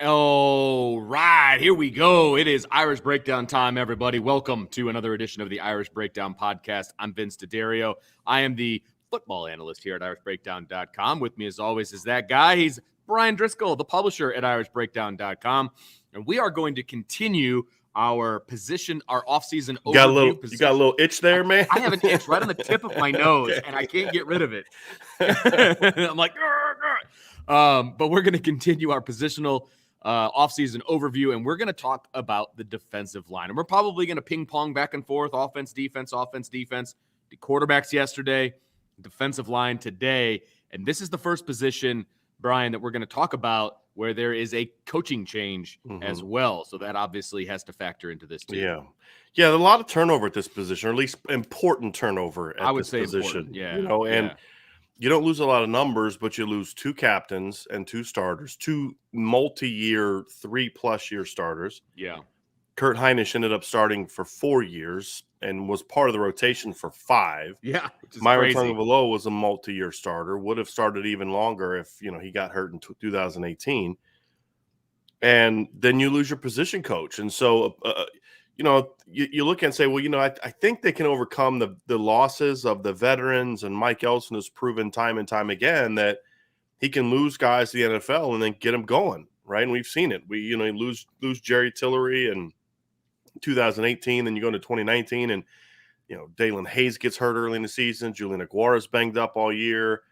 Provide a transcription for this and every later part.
All right, here we go. It is Irish Breakdown time, everybody. Welcome to another edition of the Irish Breakdown podcast. I'm Vince D'Addario. I am the football analyst here at irishbreakdown.com. With me, as always, is that guy. He's Brian Driscoll, the publisher at irishbreakdown.com. And we are going to continue our offseason overview. You got a little itch there, man? I have an itch right on the tip of my nose, and I can't get rid of it. I'm like, but we're going to continue our positional offseason overview, and we're going to talk about the defensive line. And we're probably going to ping pong back and forth, offense, defense, the quarterbacks yesterday, defensive line today. And this is the first position, Brian, that we're going to talk about where there is a coaching change as well. So that obviously has to factor into this too. Yeah, a lot of turnover at this position, or at least important turnover at this position. Yeah. You know, and you don't lose a lot of numbers, but you lose two captains and two starters, two multi-year, 3+ year starters. Yeah. Kurt Heinisch ended up starting for 4 years and was part of the rotation for 5. Yeah. Myron Tungavaloa was a multi-year starter, would have started even longer if, he got hurt in 2018. And then you lose your position coach. And so, you look and say, well, I think they can overcome the losses of the veterans, and Mike Elson has proven time and time again that he can lose guys to the NFL and then get them going, right? And we've seen it. We, lose Jerry Tillery in 2018, then you go into 2019, and Dalen Hayes gets hurt early in the season. Julian Aguara's banged up all year,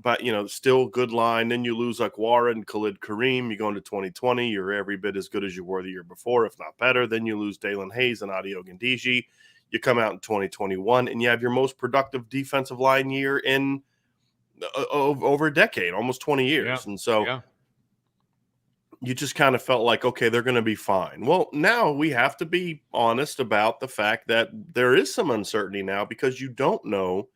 but still good line. Then you lose Aguara and Khalid Kareem. You go into 2020, you're every bit as good as you were the year before, if not better. Then you lose Dalen Hayes and Adi Ogundiji. You come out in 2021, and you have your most productive defensive line year in over a decade, almost 20 years. Yeah. And so you just kind of felt like, okay, they're going to be fine. Well, now we have to be honest about the fact that there is some uncertainty now, because you don't know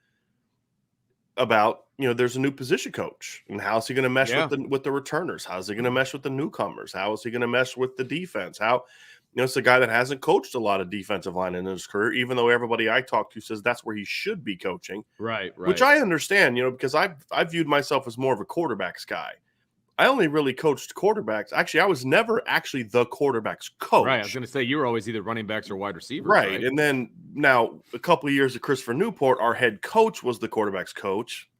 about, there's a new position coach, and how's he going to mesh with the returners? How's he going to mesh with the newcomers? How is he going to mesh with the defense? It's a guy that hasn't coached a lot of defensive line in his career, even though everybody I talk to says that's where he should be coaching. Right. Which I understand, because I viewed myself as more of a quarterbacks guy. I only really coached quarterbacks. Actually, I was never actually the quarterbacks coach. Right. I was going to say, you were always either running backs or wide receivers. Right. And then now a couple of years of Christopher Newport, our head coach was the quarterbacks coach.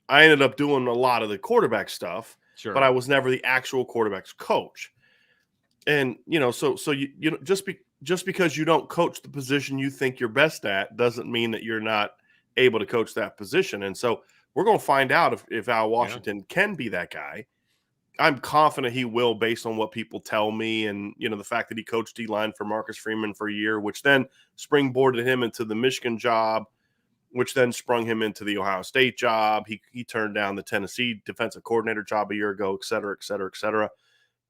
I ended up doing a lot of the quarterback stuff, but I was never the actual quarterbacks coach. And, so just because you don't coach the position you think you're best at doesn't mean that you're not able to coach that position. And so we're going to find out if Al Washington can be that guy. I'm confident he will, based on what people tell me, and the fact that he coached D-line for Marcus Freeman for a year, which then springboarded him into the Michigan job, which then sprung him into the Ohio State job. He turned down the Tennessee defensive coordinator job a year ago, et cetera, et cetera, et cetera.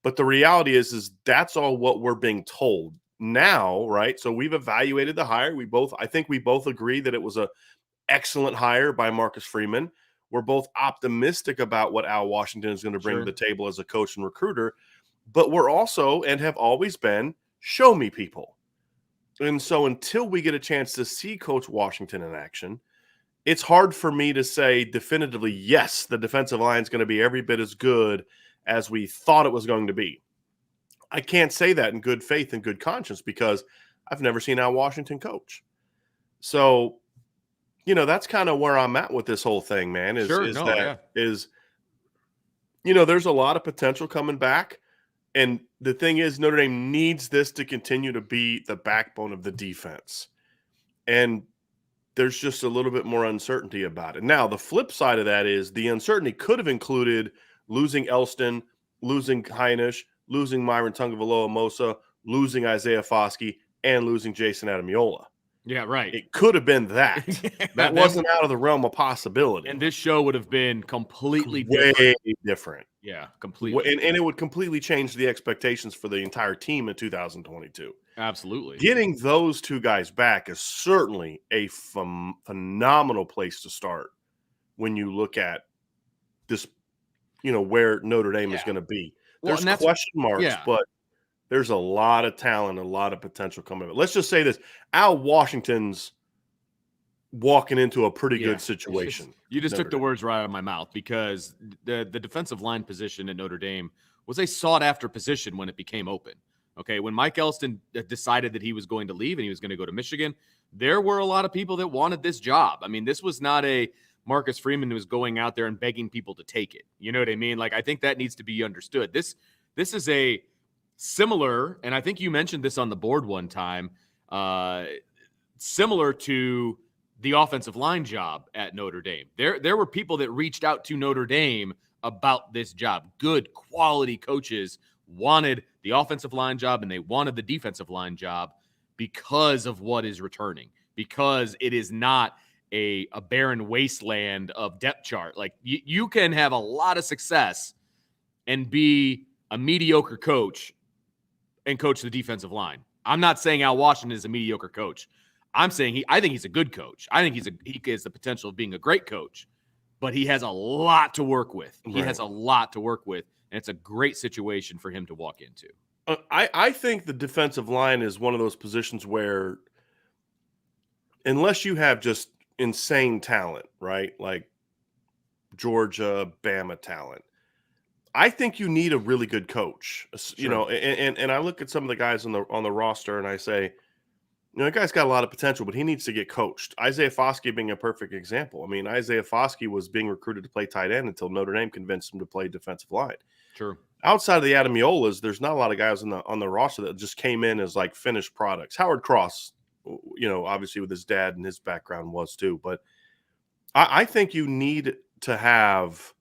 But the reality is that's all what we're being told now, right? So we've evaluated the hire. I think we both agree that it was a excellent hire by Marcus Freeman. We're both optimistic about what Al Washington is going to bring to the table as a coach and recruiter, but we're also, and have always been, show me people. And so until we get a chance to see Coach Washington in action, it's hard for me to say definitively, yes, the defensive line is going to be every bit as good as we thought it was going to be. I can't say that in good faith and good conscience, because I've never seen Al Washington coach. So, that's kind of where I'm at with this whole thing, man, there's a lot of potential coming back. And the thing is, Notre Dame needs this to continue to be the backbone of the defense. And there's just a little bit more uncertainty about it. Now, the flip side of that is the uncertainty could have included losing Elston, losing Heinisch, losing Myron Tungavaloa Mosa, losing Isaiah Foskey, and losing Jason Adamiola. Yeah, right. It could have been that. That wasn't out of the realm of possibility. And this show would have been completely way different. Yeah, completely. And it would completely change the expectations for the entire team in 2022. Absolutely. Getting those two guys back is certainly a phenomenal place to start when you look at this, where Notre Dame is going to be. There's question marks, but there's a lot of talent, a lot of potential coming up. Let's just say this. Al Washington's walking into a pretty good situation. You just took the words right out of my mouth, because the defensive line position at Notre Dame was a sought-after position when it became open. Okay, when Mike Elston decided that he was going to leave and he was going to go to Michigan, there were a lot of people that wanted this job. I mean, this was not a Marcus Freeman who was going out there and begging people to take it. You know what I mean? Like, I think that needs to be understood. This is a similar, and I think you mentioned this on the board one time, similar to the offensive line job at Notre Dame. There were people that reached out to Notre Dame about this job. Good quality coaches wanted the offensive line job and they wanted the defensive line job because of what is returning, because it is not a barren wasteland of depth chart. Like, you can have a lot of success and be a mediocre coach and coach the defensive line. I'm not saying Al Washington is a mediocre coach. I'm saying I think he's a good coach. I think he has the potential of being a great coach, but he has a lot to work with. He has a lot to work with, and it's a great situation for him to walk into. I think the defensive line is one of those positions where, unless you have just insane talent, right, like Georgia, Bama talent, I think you need a really good coach. Sure. And I look at some of the guys on the roster and I say, that guy's got a lot of potential, but he needs to get coached. Isaiah Foskey being a perfect example. I mean, Isaiah Foskey was being recruited to play tight end until Notre Dame convinced him to play defensive line. Sure. Outside of the Adamiolas, there's not a lot of guys on the roster that just came in as like finished products. Howard Cross, obviously with his dad and his background was too. But I think you need to have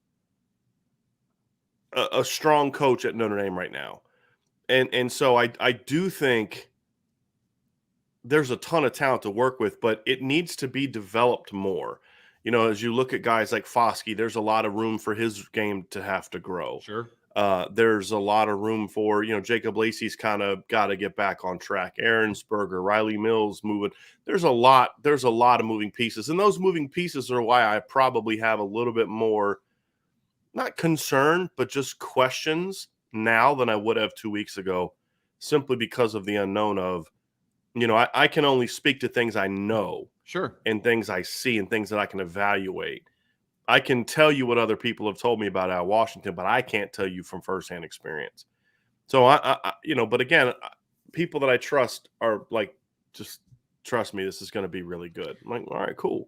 a strong coach at Notre Dame right now. And so I do think there's a ton of talent to work with, but it needs to be developed more. As you look at guys like Foskey, there's a lot of room for his game to have to grow. Sure. There's a lot of room for, Jacob Lacey's kind of got to get back on track. Aaronsberger, Riley Mills moving. There's a lot of moving pieces. And those moving pieces are why I probably have a little bit more, not concern, but just questions now than I would have 2 weeks ago, simply because of the unknown of, I can only speak to things I know. Sure. And things I see and things that I can evaluate. I can tell you what other people have told me about Al Washington, but I can't tell you from firsthand experience. So but again, people that I trust are like, just trust me, this is going to be really good. I'm like, all right, cool.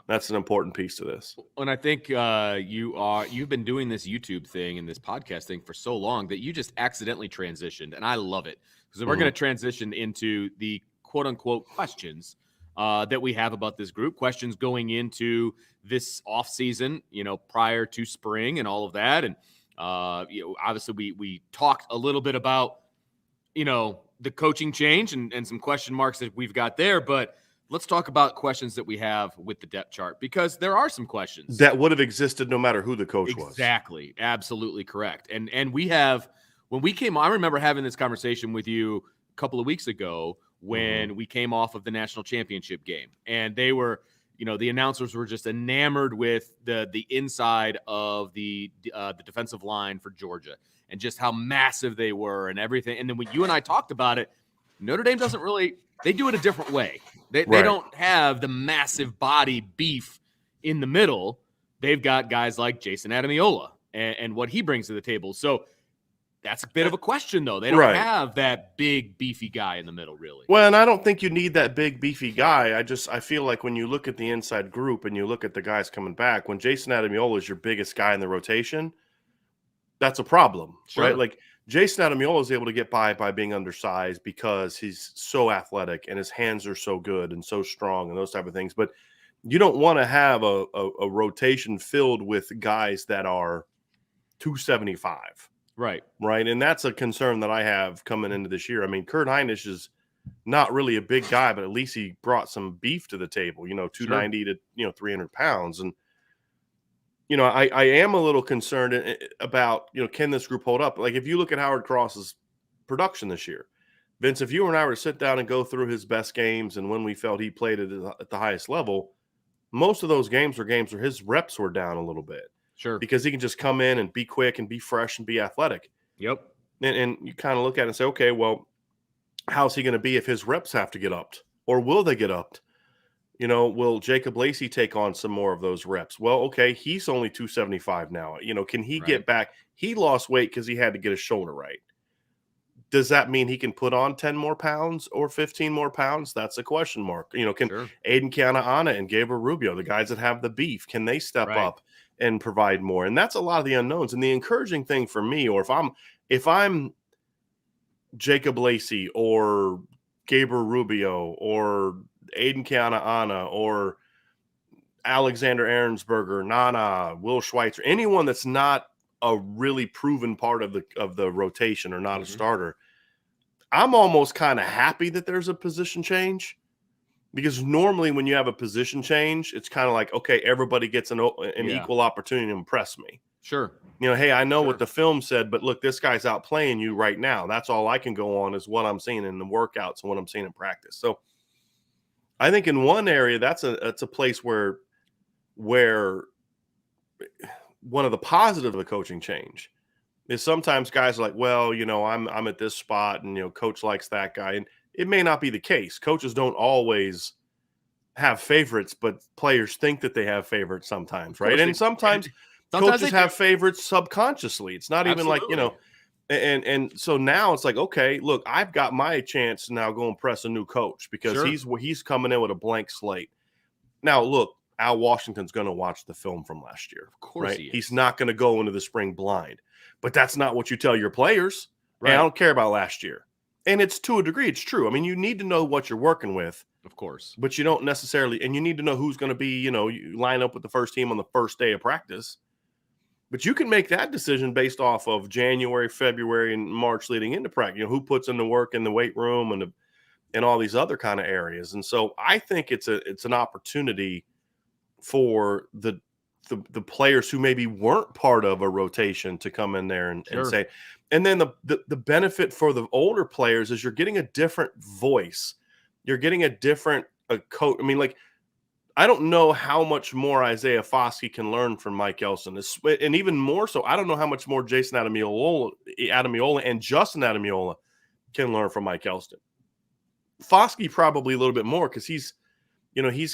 That's an important piece to this. And I think you've been doing this YouTube thing and this podcast thing for so long that you just accidentally transitioned, and I love it, because we're going to transition into the quote unquote questions that we have about this group, questions going into this off season, prior to spring and all of that. And, obviously we talked a little bit about, the coaching change and some question marks that we've got there, but let's talk about questions that we have with the depth chart, because there are some questions that would have existed no matter who the coach was. Exactly. Absolutely correct. And we have, when we came, I remember having this conversation with you a couple of weeks ago when we came off of the national championship game, and they were, the announcers were just enamored with the inside of the defensive line for Georgia and just how massive they were and everything. And then when you and I talked about it, Notre Dame doesn't really, they do it a different way. They don't have the massive body beef in the middle. They've got guys like Jason Adamiola and what he brings to the table. So that's a bit of a question, though. They don't have that big, beefy guy in the middle, really. Well, and I don't think you need that big, beefy guy. I feel like when you look at the inside group and you look at the guys coming back, when Jason Adamiola is your biggest guy in the rotation, that's a problem, right? Like, Jason Adamiola is able to get by being undersized because he's so athletic and his hands are so good and so strong and those type of things. But you don't want to have a rotation filled with guys that are 275. Right. And that's a concern that I have coming into this year. I mean, Kurt Hinish is not really a big guy, but at least he brought some beef to the table, 290 to, 300 pounds. And, I am a little concerned about, can this group hold up? Like if you look at Howard Cross's production this year, Vince, if you and I were to sit down and go through his best games and when we felt he played at the highest level, most of those games were games where his reps were down a little bit. Sure. Because he can just come in and be quick and be fresh and be athletic. Yep. And you kind of look at it and say, okay, well, how's he going to be if his reps have to get upped? Or will they get upped? Will Jacob Lacey take on some more of those reps? Well, okay, he's only 275 now. Can he get back? He lost weight because he had to get his shoulder right. Does that mean he can put on 10 more pounds or 15 more pounds? That's a question mark. Can Aiden Keanaaina and Gabriel Rubio, the guys that have the beef, can they step up and provide more? And that's a lot of the unknowns. And the encouraging thing for me, or if I'm Jacob Lacey or Gabriel Rubio or Aiden Keanaaina or Alexander Ahrensberger, Nana, Will Schweitzer, anyone that's not a really proven part of the rotation or not a starter, I'm almost kind of happy that there's a position change, because normally when you have a position change, it's kind of like, okay, everybody gets an equal opportunity to impress me. Sure. Hey, I know what the film said, but look, this guy's outplaying you right now. That's all I can go on is what I'm seeing in the workouts and what I'm seeing in practice. So I think in one area, that's a place where one of the positives of the coaching change is sometimes guys are like, well, I'm at this spot and, coach likes that guy. And it may not be the case. Coaches don't always have favorites, but players think that they have favorites sometimes, right? And sometimes coaches have favorites subconsciously. It's not even like, and so now it's like, okay, look, I've got my chance to now go impress a new coach because he's coming in with a blank slate. Now, look, Al Washington's going to watch the film from last year. Of course He's not going to go into the spring blind. But that's not what you tell your players. Right. And I don't care about last year. And it's to a degree, it's true. I mean, you need to know what you're working with. Of course. But you don't necessarily, and you need to know who's going to be, you line up with the first team on the first day of practice. But you can make that decision based off of January, February, and March leading into practice. Who puts in the work in the weight room and all these other kind of areas. And so I think it's an opportunity for the players who maybe weren't part of a rotation to come in there and say, and then the benefit for the older players is you're getting a different voice. You're getting a different coach. I mean, like, I don't know how much more Isaiah Foskey can learn from Mike Elston. And even more so, I don't know how much more Jason Adamiola and Justin Adamiola can learn from Mike Elston. Foskey probably a little bit more because he's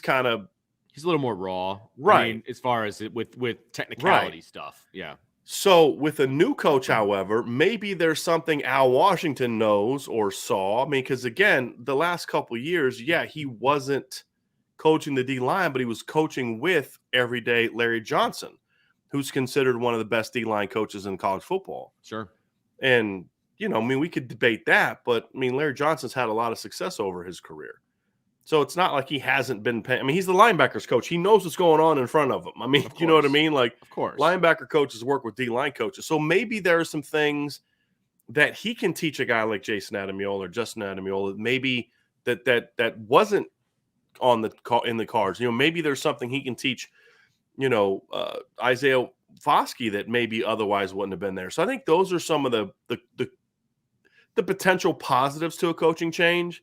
kind of, he's a little more raw, right? I mean, as far as with technicality stuff, yeah. So with a new coach, however, maybe there's something Al Washington knows or saw. I mean, because again, the last couple of years, he wasn't coaching the D-line, but he was coaching with everyday Larry Johnson, who's considered one of the best D-line coaches in college football. Sure. And, we could debate that, but Larry Johnson's had a lot of success over his career. So it's not like he hasn't been paying. He's the linebackers coach. He knows what's going on in front of him. You know what I mean? Like, of course, linebacker coaches work with D-line coaches. So maybe there are some things that he can teach a guy like Jason Adamiola or Justin Adamiola, maybe that wasn't in the cards. Maybe there's something he can teach, Isaiah Foskey that maybe otherwise wouldn't have been there. So I think those are some of the potential positives to a coaching change.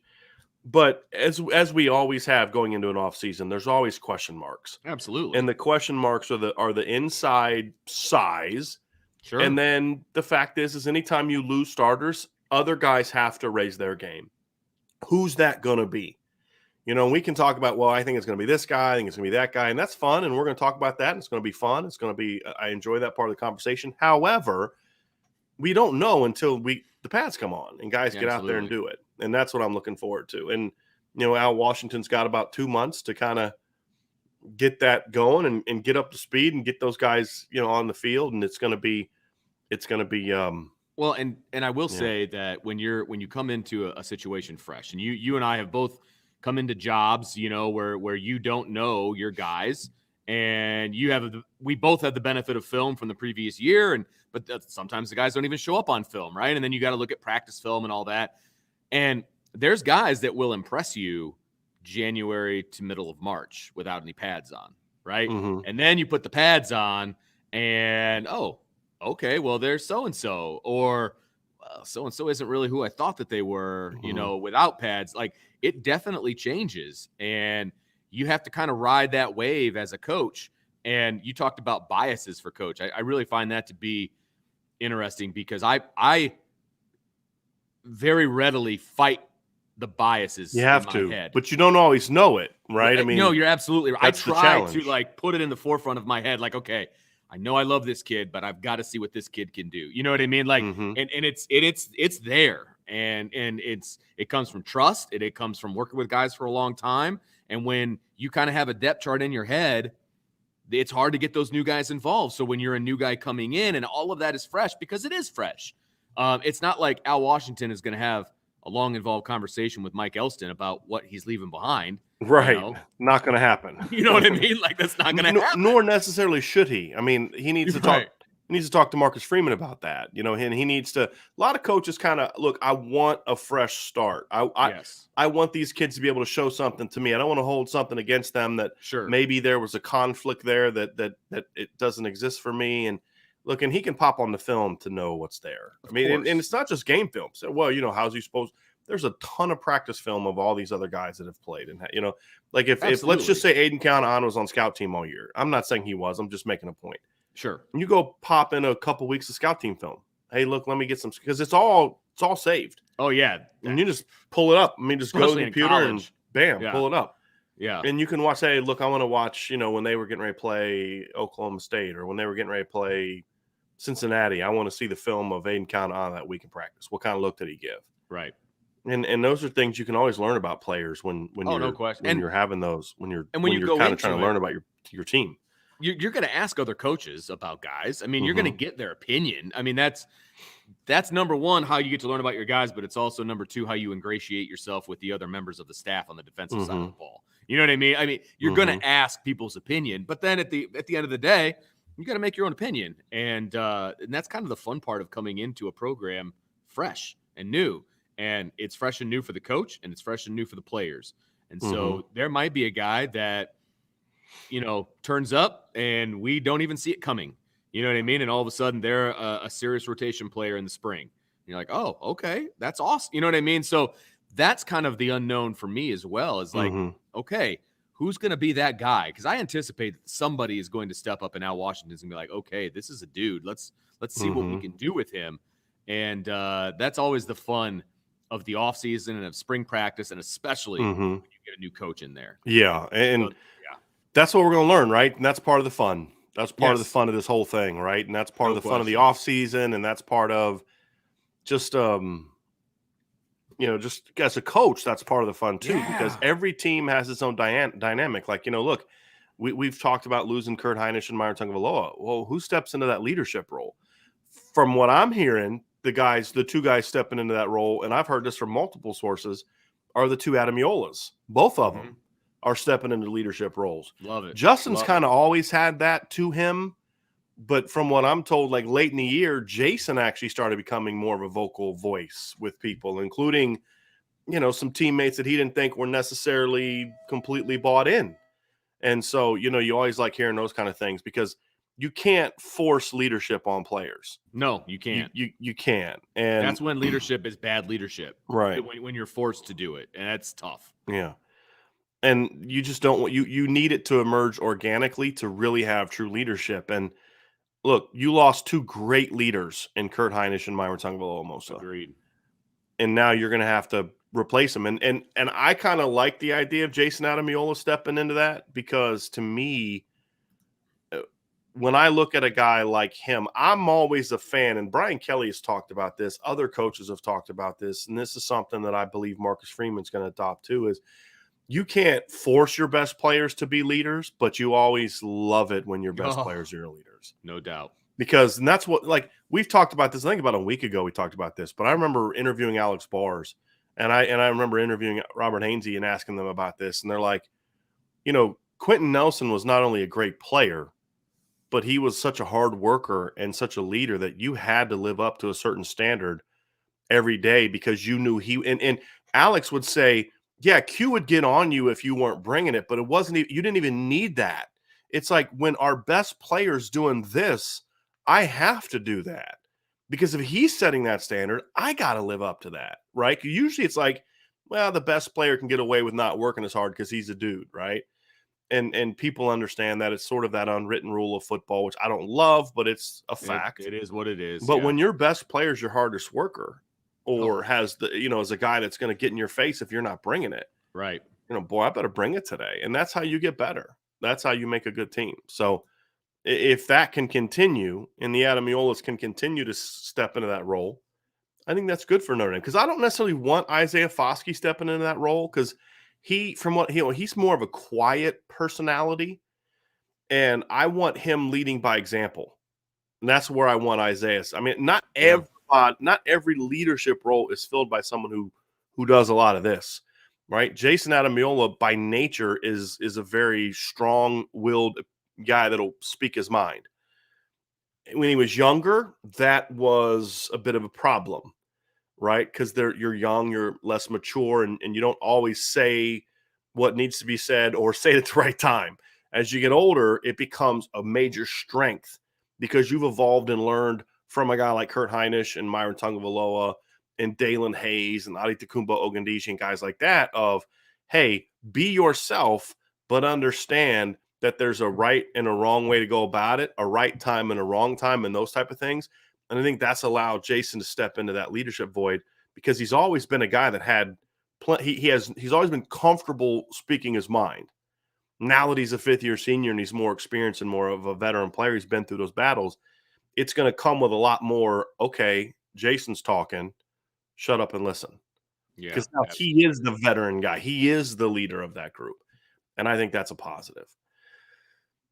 But as we always have going into an offseason, there's always question marks. Absolutely. And the question marks are the inside size. Sure. And then the fact is anytime you lose starters, other guys have to raise their game. Who's that going to be? We can talk about, well, I think it's going to be this guy, I think it's going to be that guy, and that's fun, and we're going to talk about that, and it's going to be fun. It's going to be, I enjoy that part of the conversation. However, we don't know until the pads come on and guys get out there and do it. And that's what I'm looking forward to. And, Al Washington's got about 2 months to kind of get that going and get up to speed and get those guys, on the field. And it's going to be, well, and I will say that when you come into a situation fresh, and you and I have both come into jobs, where you don't know your guys, and we both have the benefit of film from the previous year, but sometimes the guys don't even show up on film, right? And then you got to look at practice film and all that. And there's guys that will impress you January to middle of March without any pads on, right? Mm-hmm. And then you put the pads on and, oh, okay, well, there's so-and-so, or so-and-so isn't really who I thought that they were, without pads. Like, it definitely changes. And you have to kind of ride that wave as a coach. And you talked about biases for coach. I really find that to be interesting because I very readily fight the biases you have in my head. But you don't always know it, right? I mean, no, you're absolutely right. I try to like put it in the forefront of my head. Like, okay, I know I love this kid, but I've got to see what this kid can do. You know what I mean? Like, and it's there. And it comes from trust. It comes from working with guys for a long time. And when you kind of have a depth chart in your head, it's hard to get those new guys involved. So when you're a new guy coming in and all of that is fresh, because it is fresh, it's not like Al Washington is going to have a long involved conversation with Mike Elston about what he's leaving behind. Right. Not going to happen. You know what I mean? Like, that's not going to happen. Nor necessarily should he. I mean, he needs to talk. He needs to talk to Marcus Freeman about that, and he needs to. A lot of coaches kind of look. I want a fresh start. I want these kids to be able to show something to me. I don't want to hold something against them that maybe there was a conflict there that it doesn't exist for me. And look, and he can pop on the film to know what's there. I mean, and it's not just game film. So, well, how's he supposed? There's a ton of practice film of all these other guys that have played, and like if let's just say Aiden Count was on scout team all year. I'm not saying he was. I'm just making a point. Sure. And you go pop in a couple weeks of scout team film. Hey, look, let me get some, because it's all saved. Oh yeah. And you just pull it up. I mean, just go to the computer and bam, pull it up. Yeah. And you can watch, hey, look, I want to watch, when they were getting ready to play Oklahoma State or when they were getting ready to play Cincinnati. I want to see the film of Aiden Count on that week in practice. What kind of look did he give? Right. And those are things you can always learn about players when you're having those, when you're kind of trying to learn about your team. You're going to ask other coaches about guys. I mean, you're going to get their opinion. I mean, that's number one, how you get to learn about your guys, but it's also number two, how you ingratiate yourself with the other members of the staff on the defensive side of the ball. You know what I mean? I mean, you're going to ask people's opinion, but then at the end of the day, you got to make your own opinion. And that's kind of the fun part of coming into a program fresh and new. And it's fresh and new for the coach, and it's fresh and new for the players. And so there might be a guy that, turns up and we don't even see it coming. You know what I mean? And all of a sudden they're a serious rotation player in the spring. And you're like, oh, okay, that's awesome. You know what I mean? So that's kind of the unknown for me as well. Is like, okay, who's going to be that guy? Because I anticipate that somebody is going to step up, and Al Washington's going to be like, okay, this is a dude. Let's see what we can do with him. And that's always the fun of the offseason and of spring practice, and especially when you get a new coach in there. Yeah, and that's what we're going to learn, right? And that's part of the fun. That's part of the fun of this whole thing, right? And that's part of the fun of the offseason, and that's part of just just as a coach, that's part of the fun too, because every team has its own dynamic. Like, look, we've talked about losing Kurt Hinish and Myron Tagovailoa. Well, who steps into that leadership role? From what I'm hearing, the two guys stepping into that role, and I've heard this from multiple sources, are the two Adamiolas. Both of them are stepping into leadership roles. Love it. Justin's kind of always had that to him, but from what I'm told, like late in the year, Jason actually started becoming more of a vocal voice with people, including, some teammates that he didn't think were necessarily completely bought in. And so, you always like hearing those kind of things, because you can't force leadership on players. No, you can't. You can't. And that's when leadership is bad leadership. Right. When you're forced to do it. And that's tough. Yeah. And you just don't want you need it to emerge organically to really have true leadership. And look, you lost two great leaders in Kurt Hinish and Myron Tagovailoa. Agreed. And now you're going to have to replace them. And I kind of like the idea of Jason Adamiola stepping into that, because to me, when I look at a guy like him, I'm always a fan, and Brian Kelly has talked about this. Other coaches have talked about this, and this is something that I believe Marcus Freeman's going to adopt too, is you can't force your best players to be leaders, but you always love it when your best players are your leaders. No doubt. Because, and that's what, like, we've talked about this, I think about a week ago we talked about this, but I remember interviewing Alex Bars, and I remember interviewing Robert Hainsey and asking them about this, and they're like, Quentin Nelson was not only a great player, but he was such a hard worker and such a leader that you had to live up to a certain standard every day, because you knew and Alex would say, yeah, Q would get on you if you weren't bringing it, but it wasn't, you didn't even need that. It's like when our best player's doing this, I have to do that because if he's setting that standard, I got to live up to that, right? Usually it's like, well, the best player can get away with not working as hard because he's a dude, right? And people understand that it's sort of that unwritten rule of football, which I don't love, but it's a fact. It is what it is. But when your best player is your hardest worker, or Oh. has the, is a guy that's going to get in your face if you're not bringing it, right? Boy, I better bring it today, and that's how you get better. That's how you make a good team. So if that can continue, and the Adamiolas can continue to step into that role, I think that's good for Notre Dame because I don't necessarily want Isaiah Foskey stepping into that role because he's more of a quiet personality, and I want him leading by example. And that's where I want Isaiah. I mean, not every leadership role is filled by someone who does a lot of this, right? Jason Adamiola by nature is a very strong-willed guy that'll speak his mind. When he was younger, that was a bit of a problem, right? Because you're young, you're less mature, and you don't always say what needs to be said or say it at the right time. As you get older, it becomes a major strength because you've evolved and learned from a guy like Kurt Heinisch and Myron Tungavaloa and Dalen Hayes and Adetokunbo Ogundeji and guys like that of, hey, be yourself, but understand that there's a right and a wrong way to go about it, a right time and a wrong time and those type of things. And I think that's allowed Jason to step into that leadership void because he's always been a guy that had he's always been comfortable speaking his mind. Now that he's a fifth-year senior and he's more experienced and more of a veteran player, he's been through those battles, it's going to come with a lot more, okay, Jason's talking, shut up and listen. Yeah. Because now he is the veteran guy. He is the leader of that group. And I think that's a positive.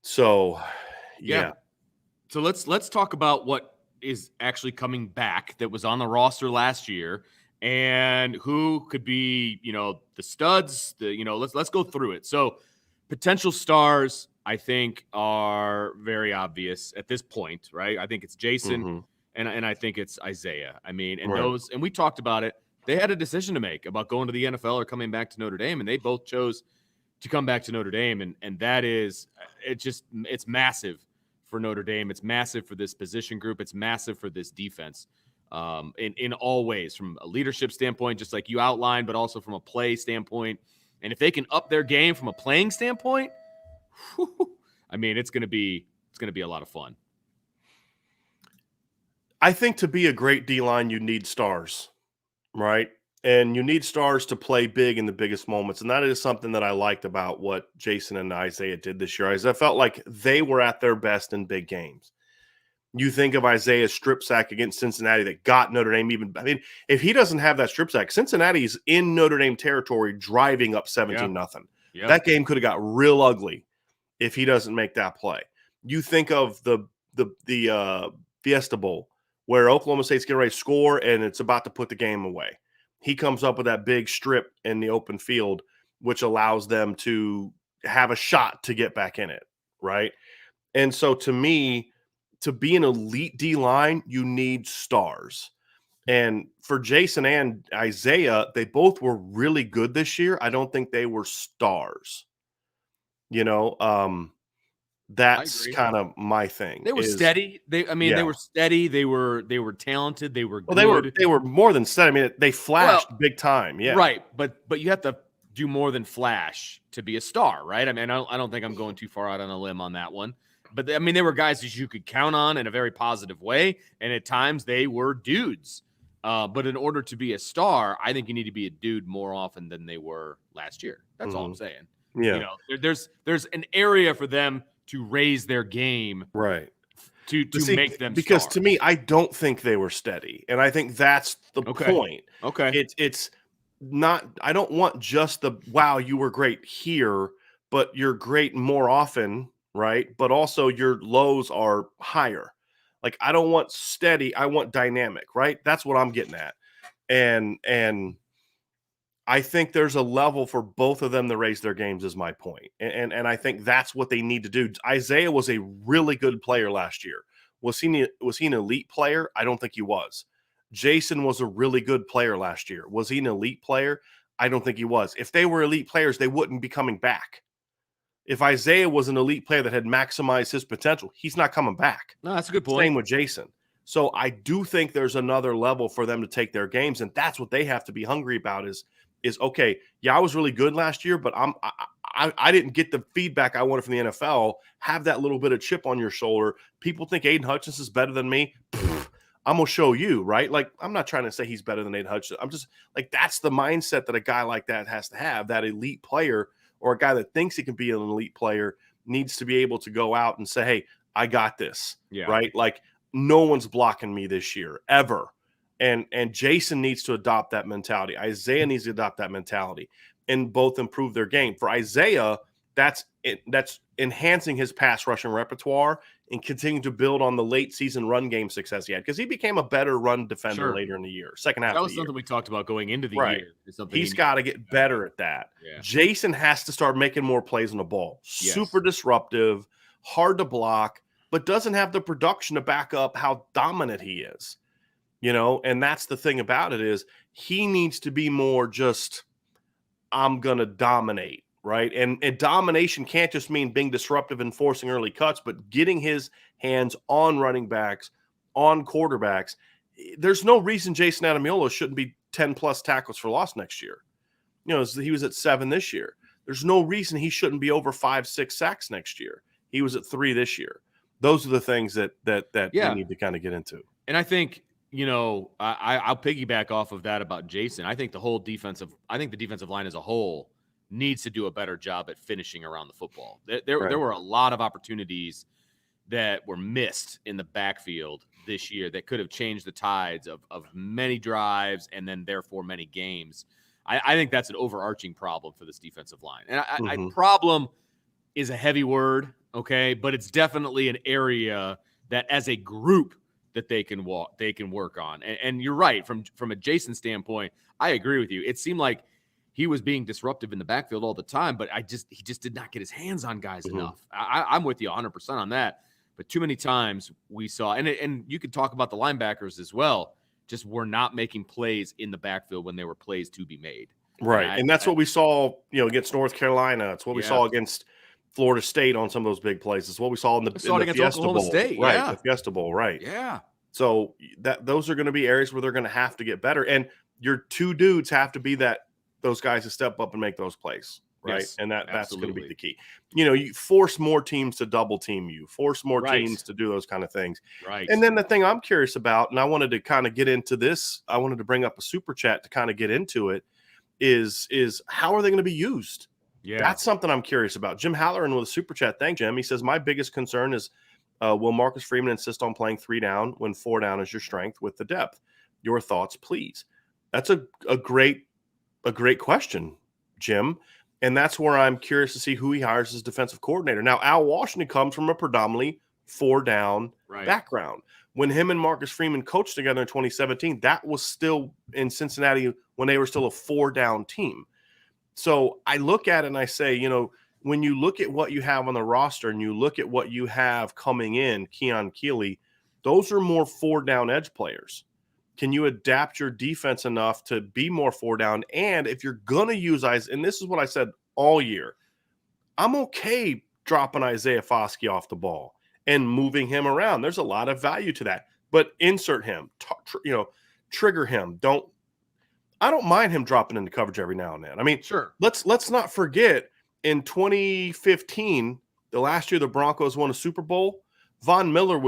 So, yeah. So let's talk about what is actually coming back that was on the roster last year and who could be, the studs, let's go through it. So potential stars, I think, are very obvious at this point, right? I think it's Jason and I think it's Isaiah. I mean, and and we talked about it. They had a decision to make about going to the NFL or coming back to Notre Dame, and they both chose to come back to Notre Dame. And that is, it's massive for Notre Dame. It's massive for this position group. It's massive for this defense in all ways, from a leadership standpoint, just like you outlined, but also from a play standpoint. And if they can up their game from a playing standpoint, I mean, it's going to be a lot of fun. I think to be a great D-line, you need stars, right? And you need stars to play big in the biggest moments. And that is something that I liked about what Jason and Isaiah did this year. I felt like they were at their best in big games. You think of Isaiah's strip sack against Cincinnati that got Notre Dame if he doesn't have that strip sack, Cincinnati's in Notre Dame territory driving up 17-0. Yeah. That game could have got real ugly if he doesn't make that play. You think of the Fiesta Bowl where Oklahoma State's getting ready to score and it's about to put the game away. He comes up with that big strip in the open field, which allows them to have a shot to get back in it, right? And so to me, to be an elite D-line, you need stars. And for Jason and Isaiah, they both were really good this year. I don't think they were stars. That's kind of my thing. They were steady. They were steady. They were talented. They were good. Well, they were more than steady. I mean, they flashed big time. Yeah. Right. But you have to do more than flash to be a star, right? I mean, I don't think I'm going too far out on a limb on that one. But I mean, they were guys that you could count on in a very positive way. And at times they were dudes. But in order to be a star, I think you need to be a dude more often than they were last year. That's all I'm saying. Yeah. There's an area for them to raise their game, right? To make them because stars. To me, I don't think they were steady, and I think that's the point. Okay, it's not. I don't want just the wow, you were great here, but you're great more often, right? But also your lows are higher. Like I don't want steady. I want dynamic, right? That's what I'm getting at, and I think there's a level for both of them to raise their games is my point. And I think that's what they need to do. Isaiah was a really good player last year. Was he an elite player? I don't think he was. Jason was a really good player last year. Was he an elite player? I don't think he was. If they were elite players, they wouldn't be coming back. If Isaiah was an elite player that had maximized his potential, he's not coming back. No, that's a good point. Same with Jason. So I do think there's another level for them to take their games, and that's what they have to be hungry about is okay, yeah, I was really good last year, but I didn't get the feedback I wanted from the NFL. Have that little bit of chip on your shoulder. People think Aiden Hutchinson is better than me. I'm going to show you, right? Like, I'm not trying to say he's better than Aiden Hutchinson. I'm just like, that's the mindset that a guy like that has to have. That elite player or a guy that thinks he can be an elite player needs to be able to go out and say, hey, I got this, right? Like, no one's blocking me this year, ever. And Jason needs to adopt that mentality. Isaiah needs to adopt that mentality and both improve their game. For Isaiah, that's enhancing his pass rushing repertoire and continuing to build on the late season run game success he had, because he became a better run defender later in the year, second half of the year. That was something we talked about going into the year. He's got to get better at that. Yeah. Jason has to start making more plays on the ball. Super disruptive, hard to block, but doesn't have the production to back up how dominant he is. And that's the thing about it is he needs to be more just, I'm going to dominate, right? And domination can't just mean being disruptive and forcing early cuts, but getting his hands on running backs, on quarterbacks. There's no reason Jason Ademilola shouldn't be 10-plus tackles for loss next year. He was at 7 this year. There's no reason he shouldn't be over 5-6 sacks next year. He was at 3 this year. Those are the things that we need to kind of get into. And I think, I'll piggyback off of that about Jason. I think the defensive line as a whole needs to do a better job at finishing around the football. There were a lot of opportunities that were missed in the backfield this year that could have changed the tides of many drives and then therefore many games. I think that's an overarching problem for this defensive line. And problem is a heavy word, okay, but it's definitely an area that as a group that they can work on. And you're right, from a Jason standpoint, I agree with you. It seemed like he was being disruptive in the backfield all the time, but he just did not get his hands on guys enough. I'm with you 100% on that. But too many times we saw, and you could talk about the linebackers as well, just were not making plays in the backfield when there were plays to be made. Right. And that's what we saw, against North Carolina. It's what we saw against Florida State on some of those big plays. It's what we saw in the Fiesta Bowl. State, right, the Fiesta Bowl, right. Yeah. So those are going to be areas where they're going to have to get better. And your two dudes have to be those guys to step up and make those plays, right? Yes, and that's going to be the key. You force more teams to double team you, force more teams to do those kind of things. Right. And then the thing I'm curious about, and I wanted to kind of get into this, I wanted to bring up a super chat to kind of get into it, is how are they going to be used? Yeah. That's something I'm curious about. Jim Halloran with a super chat. Thank Jim. He says, my biggest concern is will Marcus Freeman insist on playing 3 down when 4 down is your strength with the depth? Your thoughts, please. That's a great question, Jim. And that's where I'm curious to see who he hires as defensive coordinator. Now, Al Washington comes from a predominantly 4 down background. When him and Marcus Freeman coached together in 2017, that was still in Cincinnati when they were still a 4 down team. So I look at it and I say, when you look at what you have on the roster and you look at what you have coming in, Keon Keeley, those are more 4 down edge players. Can you adapt your defense enough to be more 4 down? And if you're going to use Isaiah, and this is what I said all year, I'm okay dropping Isaiah Foskey off the ball and moving him around. There's a lot of value to that. But insert him, trigger him. I don't mind him dropping into coverage every now and then. I mean, sure. Let's not forget in 2015, the last year the Broncos won a Super Bowl, Von Miller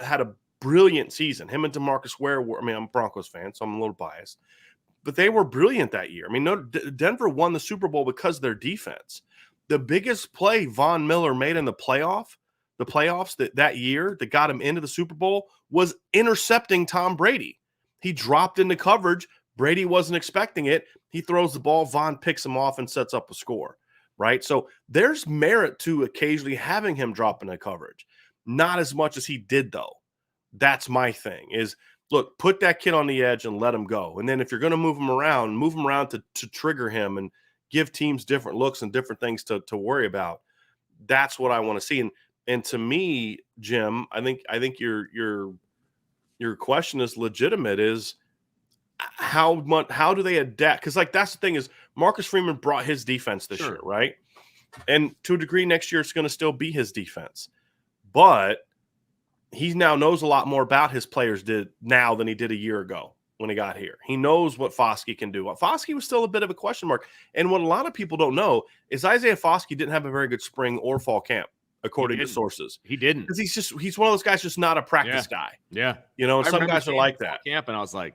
had a brilliant season. Him and DeMarcus Ware were, I'm a Broncos fan, so I'm a little biased, but they were brilliant that year. I mean, Denver won the Super Bowl because of their defense. The biggest play Von Miller made in the playoffs that year that got him into the Super Bowl was intercepting Tom Brady. He dropped into coverage. Brady wasn't expecting it. He throws the ball. Von picks him off and sets up a score, right? So there's merit to occasionally having him drop into coverage. Not as much as he did, though. That's my thing is, look, put that kid on the edge and let him go. And then if you're going to move him around to trigger him and give teams different looks and different things to worry about. That's what I want to see. And to me, Jim, I think your question is legitimate, is how do they adapt? Because like that's the thing is Marcus Freeman brought his defense this year, right? And to a degree, next year it's going to still be his defense, but he now knows a lot more about his players now than he did a year ago when he got here. He knows what Foskey can do. Foskey was still a bit of a question mark, and what a lot of people don't know is Isaiah Foskey didn't have a very good spring or fall camp, according to sources. He didn't, because he's one of those guys, just not a practice guy. Yeah, some guys are like that. Camp, and I was like,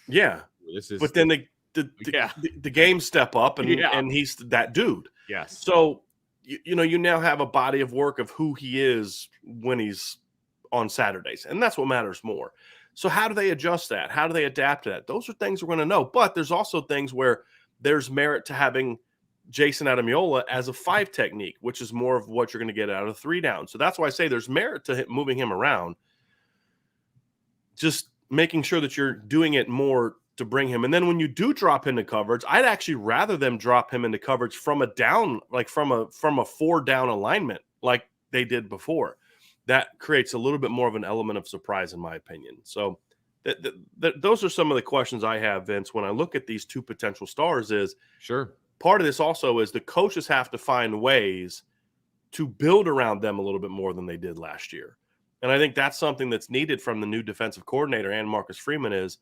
yeah, this is. But then the games step up, and he's that dude. Yes. So you now have a body of work of who he is when he's on Saturdays, and that's what matters more. So how do they adjust that? How do they adapt to that? Those are things we're going to know. But there's also things where there's merit to having Jason Adamiola as a 5 technique, which is more of what you're going to get out of 3 down. So that's why I say there's merit to moving him around. Just making sure that you're doing it more to bring him. And then when you do drop into coverage, I'd actually rather them drop him into coverage from a down, like from a 4 down alignment, like they did before. That creates a little bit more of an element of surprise, in my opinion. So those are some of the questions I have, Vince, when I look at these 2 potential stars. Is part of this also is the coaches have to find ways to build around them a little bit more than they did last year. And I think that's something that's needed from the new defensive coordinator and Marcus Freeman is,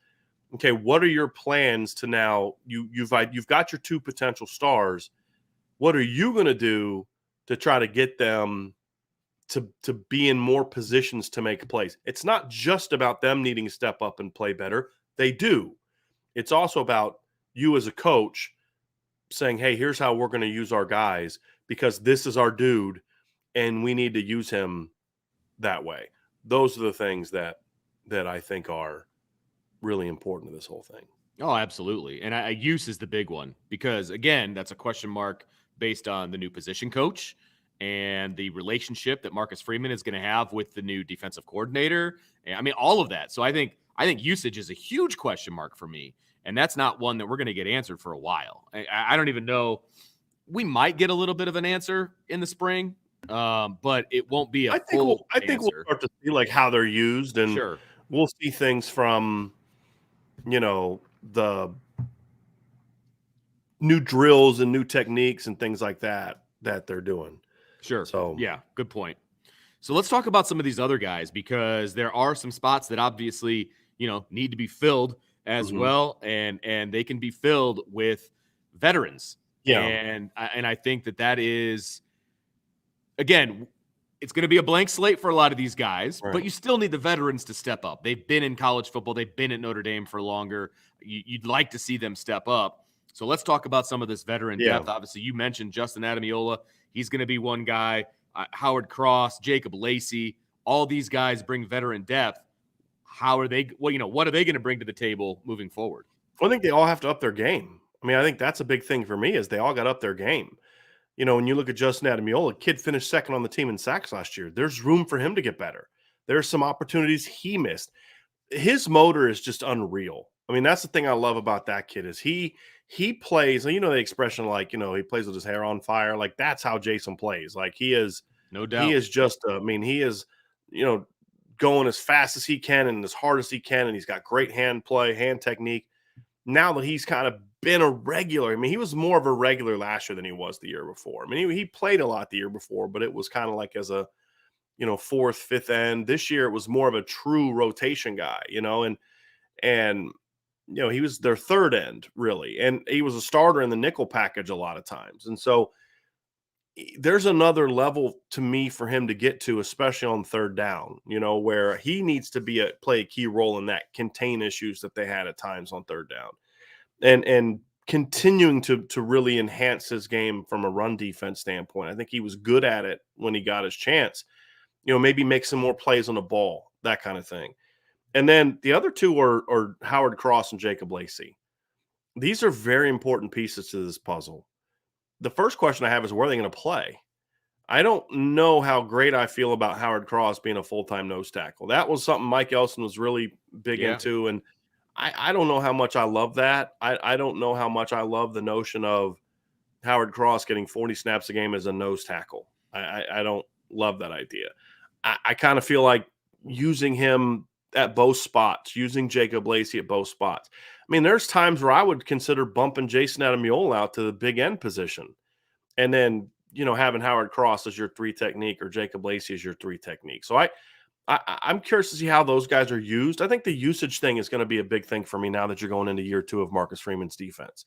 okay, what are your plans to now you've got your 2 potential stars. What are you going to do to try to get them to be in more positions to make plays? It's not just about them needing to step up and play better. They do. It's also about you as a coach saying, hey, here's how we're going to use our guys because this is our dude and we need to use him that way. Those are the things that I think are really important to this whole thing. Oh, absolutely. And use is the big one because, again, that's a question mark based on the new position coach and the relationship that Marcus Freeman is going to have with the new defensive coordinator. I mean, all of that. So I think usage is a huge question mark for me. And that's not one that we're going to get answered for a while. I don't even know. We might get a little bit of an answer in the spring, but it won't be I think we'll start to see like how they're used, and we'll see things from, the new drills and new techniques and things like that they're doing. Sure. So yeah, good point. So let's talk about some of these other guys because there are some spots that obviously, need to be filled as well. And they can be filled with veterans. Yeah. And I think that is, again, it's going to be a blank slate for a lot of these guys, but you still need the veterans to step up. They've been in college football. They've been at Notre Dame for longer. You'd like to see them step up. So let's talk about some of this veteran depth. Obviously, you mentioned Justin Adamiola. He's going to be one guy. Howard Cross, Jacob Lacey, all these guys bring veteran depth. How are they? Well, what are they going to bring to the table moving forward? I think they all have to up their game. I mean, I think that's a big thing for me is they all got up their game. When you look at Justin Adamiola, kid finished second on the team in sacks last year. There's room for him to get better. There's some opportunities he missed. His motor is just unreal. I mean, that's the thing I love about that kid is he plays, the expression like, he plays with his hair on fire. Like that's how Jason plays. Like he is, no doubt. He is just, he is, going as fast as he can and as hard as he can. And he's got great hand technique. Now that he's kind of been a regular, I mean, he was more of a regular last year than he was the year before. I mean, he played a lot the year before, but it was kind of like as a, 4th, 5th end. This year it was more of a true rotation guy, and he was their 3rd end really. And he was a starter in the nickel package a lot of times. And so there's another level to me for him to get to, especially on 3rd down, where he needs to play a key role in that contain issues that they had at times on 3rd down. And continuing to really enhance his game from a run defense standpoint. I think he was good at it when he got his chance. Maybe make some more plays on the ball, that kind of thing. And then the other 2 are Howard Cross and Jacob Lacey. These are very important pieces to this puzzle. The first question I have is where are they going to play? I don't know how great I feel about Howard Cross being a full-time nose tackle. That was something Mike Elson was really big into, and I don't know how much I love that. I don't know how much I love the notion of Howard Cross getting 40 snaps a game as a nose tackle. I don't love that idea. I kind of feel like using him at both spots, using Jacob Lacey at both spots. I mean, there's times where I would consider bumping Jason Ademiyola out to the big end position, and then having Howard Cross as your 3 technique or Jacob Lacey as your 3 technique. So I'm curious to see how those guys are used. I think the usage thing is going to be a big thing for me now that you're going into year 2 of Marcus Freeman's defense.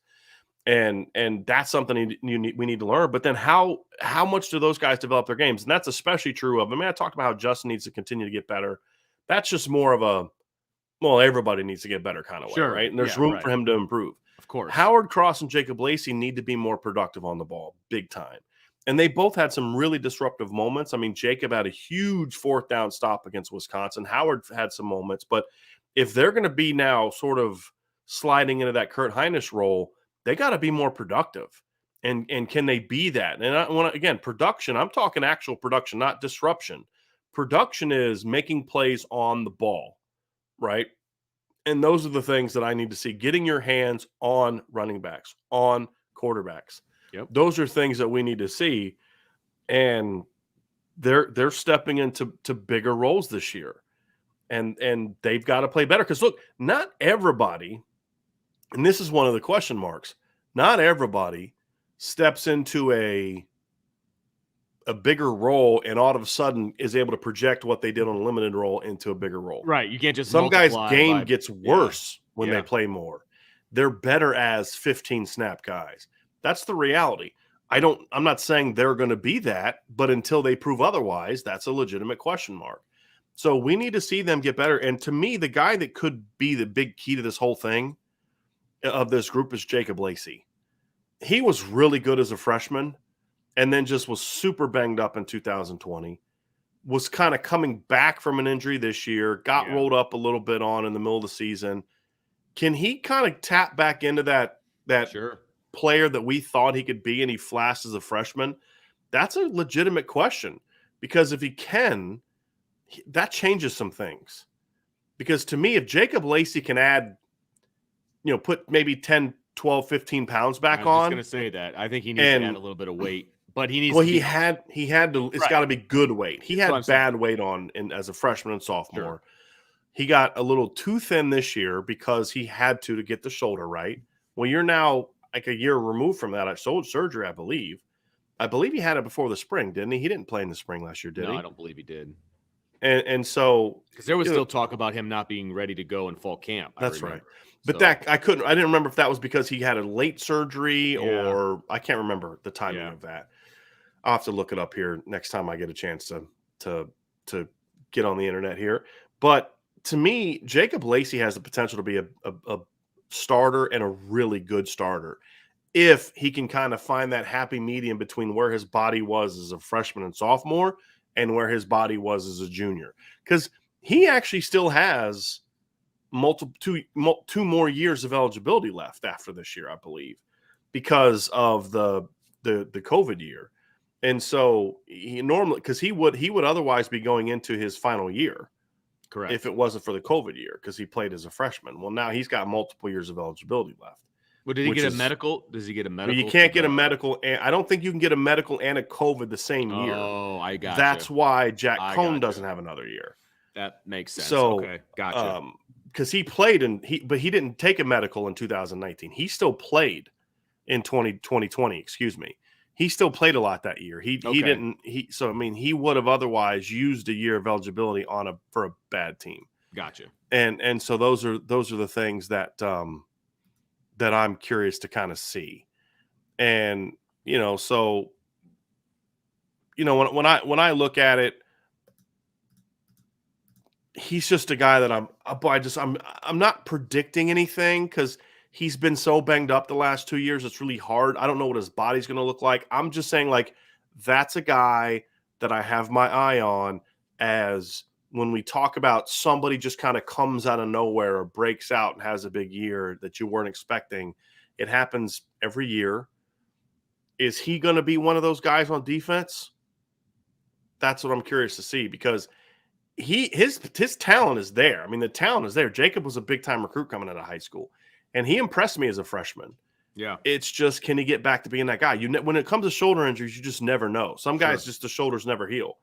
And that's something we need to learn. But then how much do those guys develop their games? And that's especially true of, I talked about how Justin needs to continue to get better. That's just more of everybody needs to get better kind of way, right? And there's room for him to improve. Of course. Howard Cross and Jacob Lacey need to be more productive on the ball, big time. And they both had some really disruptive moments. I mean, Jacob had a huge 4th down stop against Wisconsin. Howard had some moments. But if they're going to be now sort of sliding into that Kurt Hinish role, they got to be more productive. And can they be that? And again, production, I'm talking actual production, not disruption. Production is making plays on the ball, right? And those are the things that I need to see. Getting your hands on running backs, on quarterbacks. Yep. Those are things that we need to see. And they're stepping into bigger roles this year. And they've got to play better. Because look, not everybody, and this is one of the question marks, not everybody steps into a bigger role and all of a sudden is able to project what they did on a limited role into a bigger role. Right. You can't just some guys' game gets worse when they play more. They're better as 15 snap guys. That's the reality. I'm not saying they're going to be that, but until they prove otherwise, that's a legitimate question mark. So we need to see them get better. And to me, the guy that could be the big key to this whole thing of this group is Jacob Lacey. He was really good as a freshman and then just was super banged up in 2020, was kind of coming back from an injury this year, got rolled up a little bit on in the middle of the season. Can he kind of tap back into that player that we thought he could be and he flashed as a freshman? That's a legitimate question, because if he can, that changes some things. Because to me, if Jacob Lacey can add, put maybe 10, 12, 15 pounds back on. I was going to say that. I think he needs to add a little bit of weight. But he needs. Well, he had to. It's got to be good weight. He had bad weight on as a freshman and sophomore. Sure. He got a little too thin this year because he had to get the shoulder right. Well, you're now like a year removed from that. Shoulder surgery, I believe. I believe he had it before the spring, didn't he? He didn't play in the spring last year, did he? No, I don't believe he did. And so because there was still talk about him not being ready to go in fall camp. That's right. But I didn't remember if that was because he had a late surgery or I can't remember the timing of that. I'll have to look it up here next time I get a chance to get on the internet here. But to me, Jacob Lacey has the potential to be a starter and a really good starter if he can kind of find that happy medium between where his body was as a freshman and sophomore and where his body was as a junior. Because he actually still has two more years of eligibility left after this year, I believe, because of the COVID year. And so he normally, because he would otherwise be going into his final year, correct, if it wasn't for the COVID year, because he played as a freshman. Well, now he's got multiple years of eligibility left. Well, did he get a medical? Does he get a medical? You can't get a medical, and I don't think you can get a medical and a COVID the same year. Oh, I got. That's why Jack Cohn doesn't have another year. That makes sense. So, okay, gotcha. Because he played but he didn't take a medical in 2019. He still played in 2020. Excuse me. He still played a lot that year. He didn't. So I mean, he would have otherwise used a year of eligibility for a bad team. Gotcha. And so those are the things that that I'm curious to kind of see. And so when I look at it, he's just a guy that I'm not predicting anything because he's been so banged up the last 2 years. It's really hard. I don't know what his body's going to look like. I'm just saying, like, that's a guy that I have my eye on as when we talk about somebody just kind of comes out of nowhere or breaks out and has a big year that you weren't expecting. It happens every year. Is he going to be one of those guys on defense? That's what I'm curious to see, because his talent is there. I mean, the talent is there. Jacob was a big-time recruit coming out of high school, and he impressed me as a freshman. Yeah. It's just, can he get back to being that guy? When it comes to shoulder injuries, you just never know. Some guys the shoulders never heal.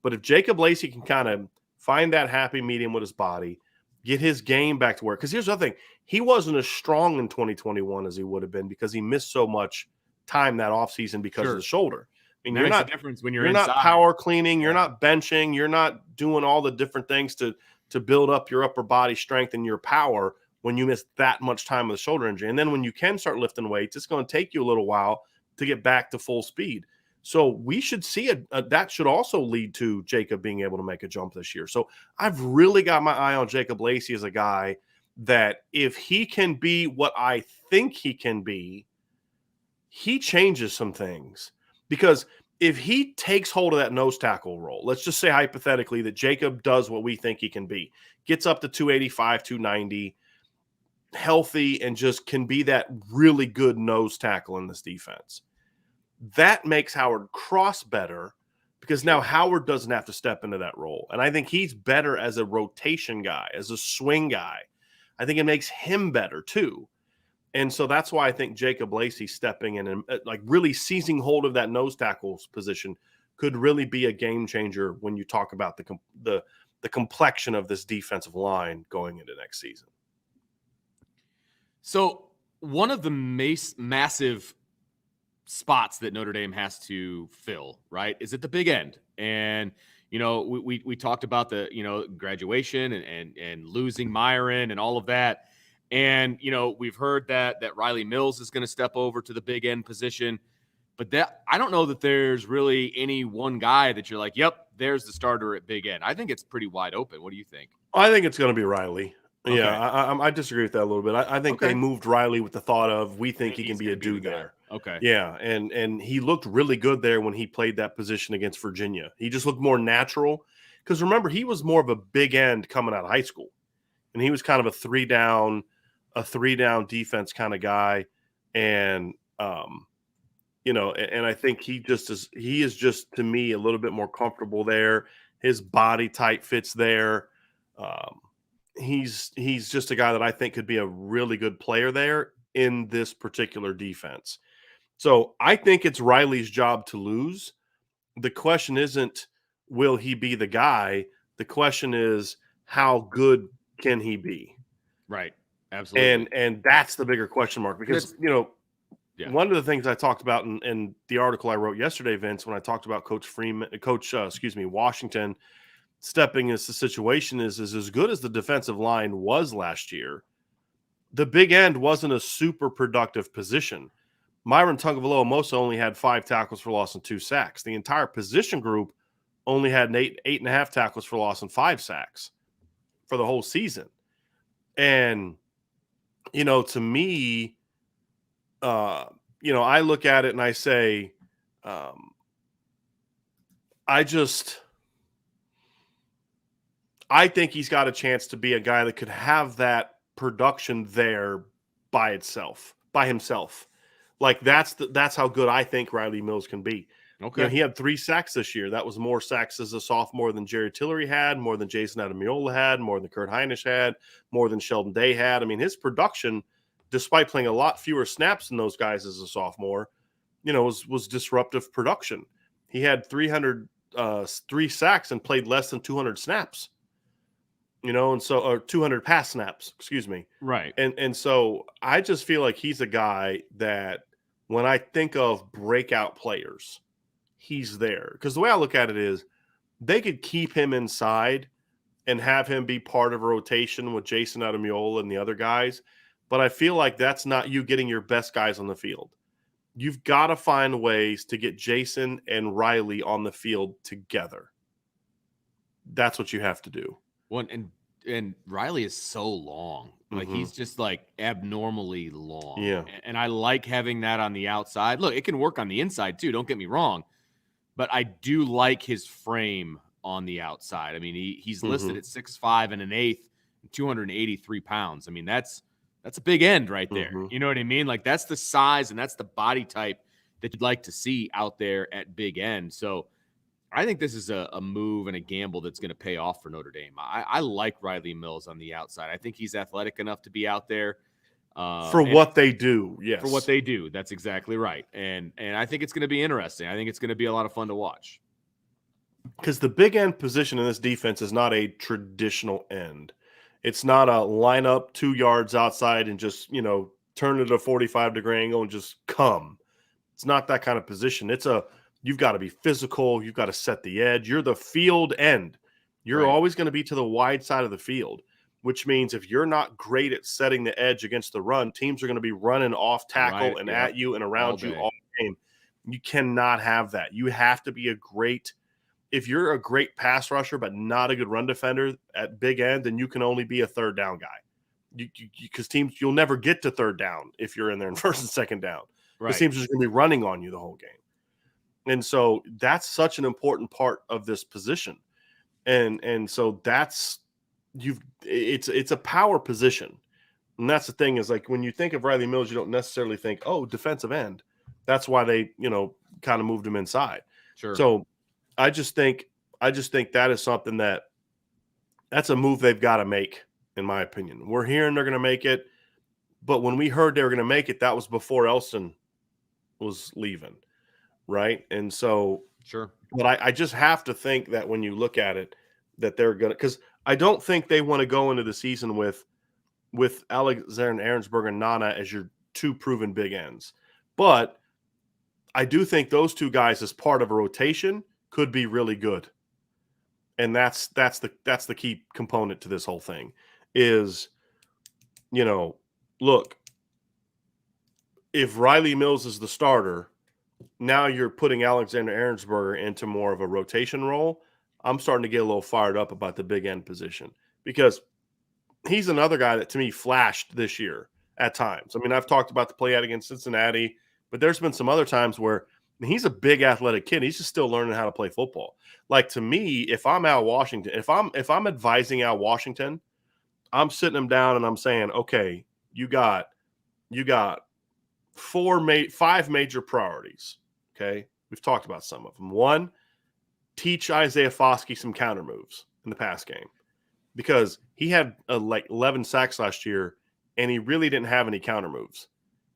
But if Jacob Lacey can kind of find that happy medium with his body, get his game back to work. Because here's the other thing. He wasn't as strong in 2021 as he would have been because he missed so much time that offseason because of the shoulder. I mean, that makes a difference when you're not power cleaning, you're not benching, you're not doing all the different things to build up your upper body strength and your power when you miss that much time with a shoulder injury. And then when you can start lifting weights, it's going to take you a little while to get back to full speed. So we should see that should also lead to Jacob being able to make a jump this year. So I've really got my eye on Jacob Lacey as a guy that if he can be what I think he can be, he changes some things. Because if he takes hold of that nose tackle role, let's just say hypothetically that Jacob does what we think he can be, gets up to 285, 290, healthy, and just can be that really good nose tackle in this defense. That makes Howard Cross better because now Howard doesn't have to step into that role. And I think he's better as a rotation guy, as a swing guy. I think it makes him better too. And so that's why I think Jacob Lacey stepping in and like really seizing hold of that nose tackles position could really be a game changer when you talk about the complexion of this defensive line going into next season. So one of the massive spots that Notre Dame has to fill, right, is at the big end. And, we talked about the, graduation and losing Myron and all of that. And, we've heard that Riley Mills is going to step over to the big end position. But that I don't know that there's really any one guy that you're like, yep, there's the starter at big end. I think it's pretty wide open. What do you think? I think it's going to be Riley. Okay. Yeah, I disagree with that a little bit. I think they moved Riley with the thought of we think he can be a dude there. Okay. Yeah, and he looked really good there when he played that position against Virginia. He just looked more natural because remember he was more of a big end coming out of high school, and he was kind of a three down defense kind of guy, and and I think he is just to me a little bit more comfortable there. His body type fits there. He's just a guy that I think could be a really good player there in this particular defense. So I think it's Riley's job to lose. The question isn't, will he be the guy? The question is, how good can he be? Right. Absolutely. And that's the bigger question mark because, one of the things I talked about in the article I wrote yesterday, Vince, when I talked about Washington stepping into the situation is as good as the defensive line was last year. The big end wasn't a super productive position. Myron Tagovailoa-Amosa only had 5 tackles for loss and 2 sacks. The entire position group only had 8.5 tackles for loss and 5 sacks for the whole season. And, to me, I look at it and I say, I think he's got a chance to be a guy that could have that production there by himself. Like that's how good I think Riley Mills can be. Okay. He had 3 sacks this year. That was more sacks as a sophomore than Jerry Tillery had, more than Jason Adamiola had, more than Kurt Heinisch had, more than Sheldon Day had. I mean, his production, despite playing a lot fewer snaps than those guys as a sophomore, was disruptive production. He had 303 sacks and played less than 200 snaps. or 200 pass snaps, excuse me. Right. And so I just feel like he's a guy that when I think of breakout players, he's there. Because the way I look at it is they could keep him inside and have him be part of a rotation with Jason Adamiola and the other guys. But I feel like that's not you getting your best guys on the field. You've got to find ways to get Jason and Riley on the field together. That's what you have to do. Well, and Riley is so long. Like he's just like abnormally long. Yeah. And I like having that on the outside. Look, it can work on the inside too. Don't get me wrong. But I do like his frame on the outside. I mean, he's listed at 6'5" and 1/8, 283 pounds. I mean, that's a big end right there. You know what I mean? Like that's the size and that's the body type that you'd like to see out there at big end. So I think this is a move and a gamble that's going to pay off for Notre Dame. I like Riley Mills on the outside. I think he's athletic enough to be out there. For what they do, yes. For what they do. That's exactly right. And I think it's going to be interesting. I think it's going to be a lot of fun to watch. Because the big end position in this defense is not a traditional end. It's not a line up 2 yards outside and just, turn it a 45-degree angle and just come. It's not that kind of position. You've got to be physical. You've got to set the edge. You're the field end. You're always going to be to the wide side of the field, which means if you're not great at setting the edge against the run, teams are going to be running off tackle and at you and around you all game. You cannot have that. You have to be if you're a great pass rusher but not a good run defender at big end, then you can only be a third down guy. Because you'll never get to third down if you're in there in first and second down. Because teams are just going to be running on you the whole game. And so that's such an important part of this position. And so it's a power position. And that's the thing is, like, when you think of Riley Mills, you don't necessarily think, oh, defensive end. That's why they, kind of moved him inside. Sure. So I just think that is something that's a move they've got to make, in my opinion. We're hearing they're going to make it, but when we heard they were going to make it, that was before Elston was leaving, right? And so, sure. But I just have to think that when you look at it, that they're going to, because I don't think they want to go into the season with Alexander Ahrensberger and Nana as your two proven big ends. But I do think those two guys as part of a rotation could be really good. And that's the key component to this whole thing is, look, if Riley Mills is the starter, now you're putting Alexander Ahrensberger into more of a rotation role. I'm starting to get a little fired up about the big end position because he's another guy that to me flashed this year at times. I mean, I've talked about the play out against Cincinnati, but there's been some other times where he's a big athletic kid. He's just still learning how to play football. Like, to me, if I'm Al Washington, if I'm advising Al Washington, I'm sitting him down and I'm saying, okay, you got 5 major priorities. Okay. We've talked about some of them. 1, teach Isaiah Foskey some counter moves in the pass game because he had 11 sacks last year and he really didn't have any counter moves.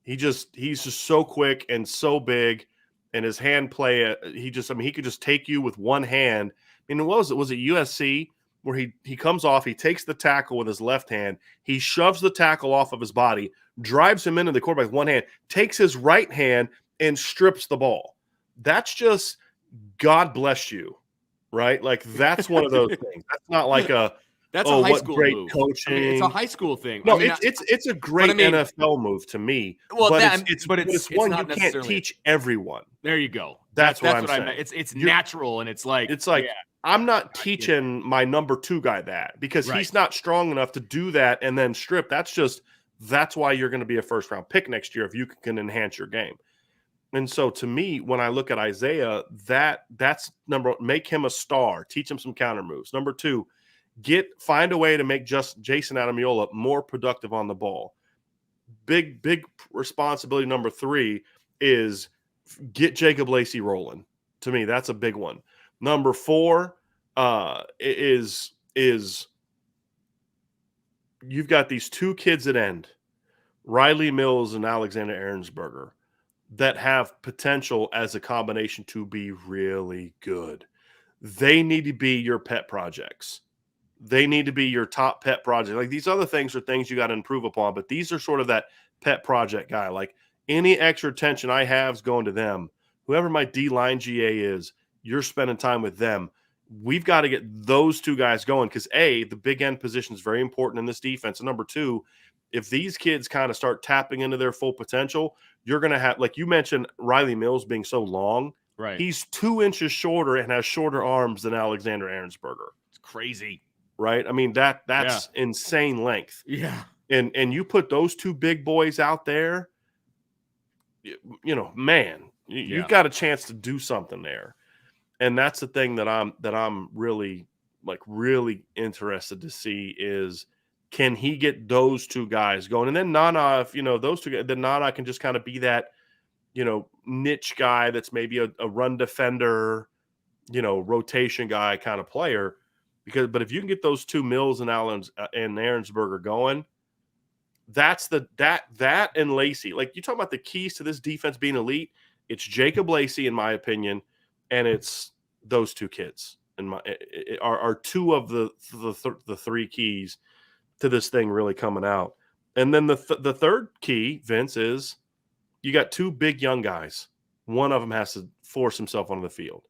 He's just so quick and so big, and his hand play, he could just take you with one hand. I mean, was it USC where he comes off, he takes the tackle with his left hand, he shoves the tackle off of his body, drives him into the quarterback with one hand, takes his right hand and strips the ball. That's just God bless you, right? Like, that's one of those things. That's not like a a high school great move. Coaching. I mean, it's a high school thing. No, it's a great NFL move to me. Well, but it's one you can't teach everyone. There you go. That's what I'm saying. I meant. It's natural, and it's like I'm not teaching my number 2 guy that because he's not strong enough to do that and then strip. That's why you're going to be a first round pick next year if you can enhance your game. And so, to me, when I look at Isaiah, that's number 1, make him a star, teach him some counter moves. Number 2, find a way to make Jason Adamiola more productive on the ball. Big responsibility number 3 is get Jacob Lacey rolling. To me, that's a big one. Number 4 is you've got these 2 kids at end, Riley Mills and Alexander Ahrensberger, that have potential as a combination to be really good. They need to be your pet projects. They need to be your top pet project. Like, these other things are things you got to improve upon, but these are sort of that pet project guy. Like, any extra attention I have is going to them. Whoever my D-line GA is, you're spending time with them. We've got to get those 2 guys going because, A, the big end position is very important in this defense. And number 2, if these kids kind of start tapping into their full potential, you're going to have, like you mentioned, Riley Mills being so long. Right. He's 2 inches shorter and has shorter arms than Alexander Ahrensberger. It's crazy. Right? I mean, that's insane length. Yeah. And you put those 2 big boys out there, man, you've got a chance to do something there. And that's the thing that I'm really interested to see is, can he get those 2 guys going? And then Nana, if those 2 guys, then Nana can just kind of be that, niche guy that's maybe a run defender, rotation guy kind of player. But if you can get those 2 Mills and Ahrensberger going, that's that and Lacey. Like, you talk about the keys to this defense being elite, it's Jacob Lacey, in my opinion, and it's those 2 kids are 2 of the 3 keys. to this thing really coming out. And then the third key, Vince, is you got two big young guys. One of them has to force himself onto the field.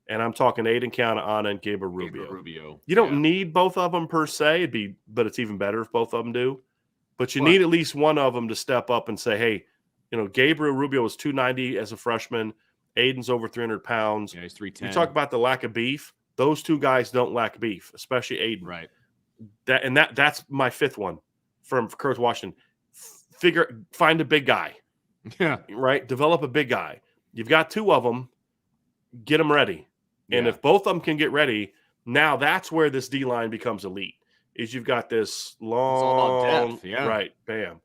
And I'm talking Aiden Kiana and Gabriel Rubio. You don't need both of them per se, but it's even better if both of them do. But you need at least one of them to step up and say, hey, Gabriel Rubio was 290 as a freshman. Aiden's over 300 pounds. Yeah, he's 310. You talk about the lack of beef. Those two guys don't lack beef, especially Aiden. Right. That's my fifth one from Coach Washington. Find a big guy. Yeah. Right? Develop a big guy. You've got two of them. Get them ready. And if both of them can get ready, now that's where this D-line becomes elite. Is you've got this long, it's all about depth. Yeah. Right, bam.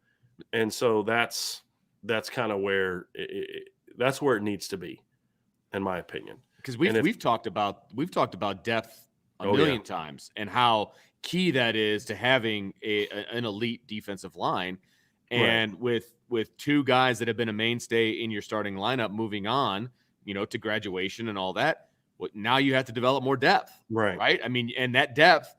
And so that's kind of where that's where it needs to be, in my opinion. Because we've talked about depth a million times and how key that is to having an elite defensive line. And with two guys that have been a mainstay in your starting lineup moving on, to graduation and all that, now you have to develop more depth. Right. I mean, and that depth,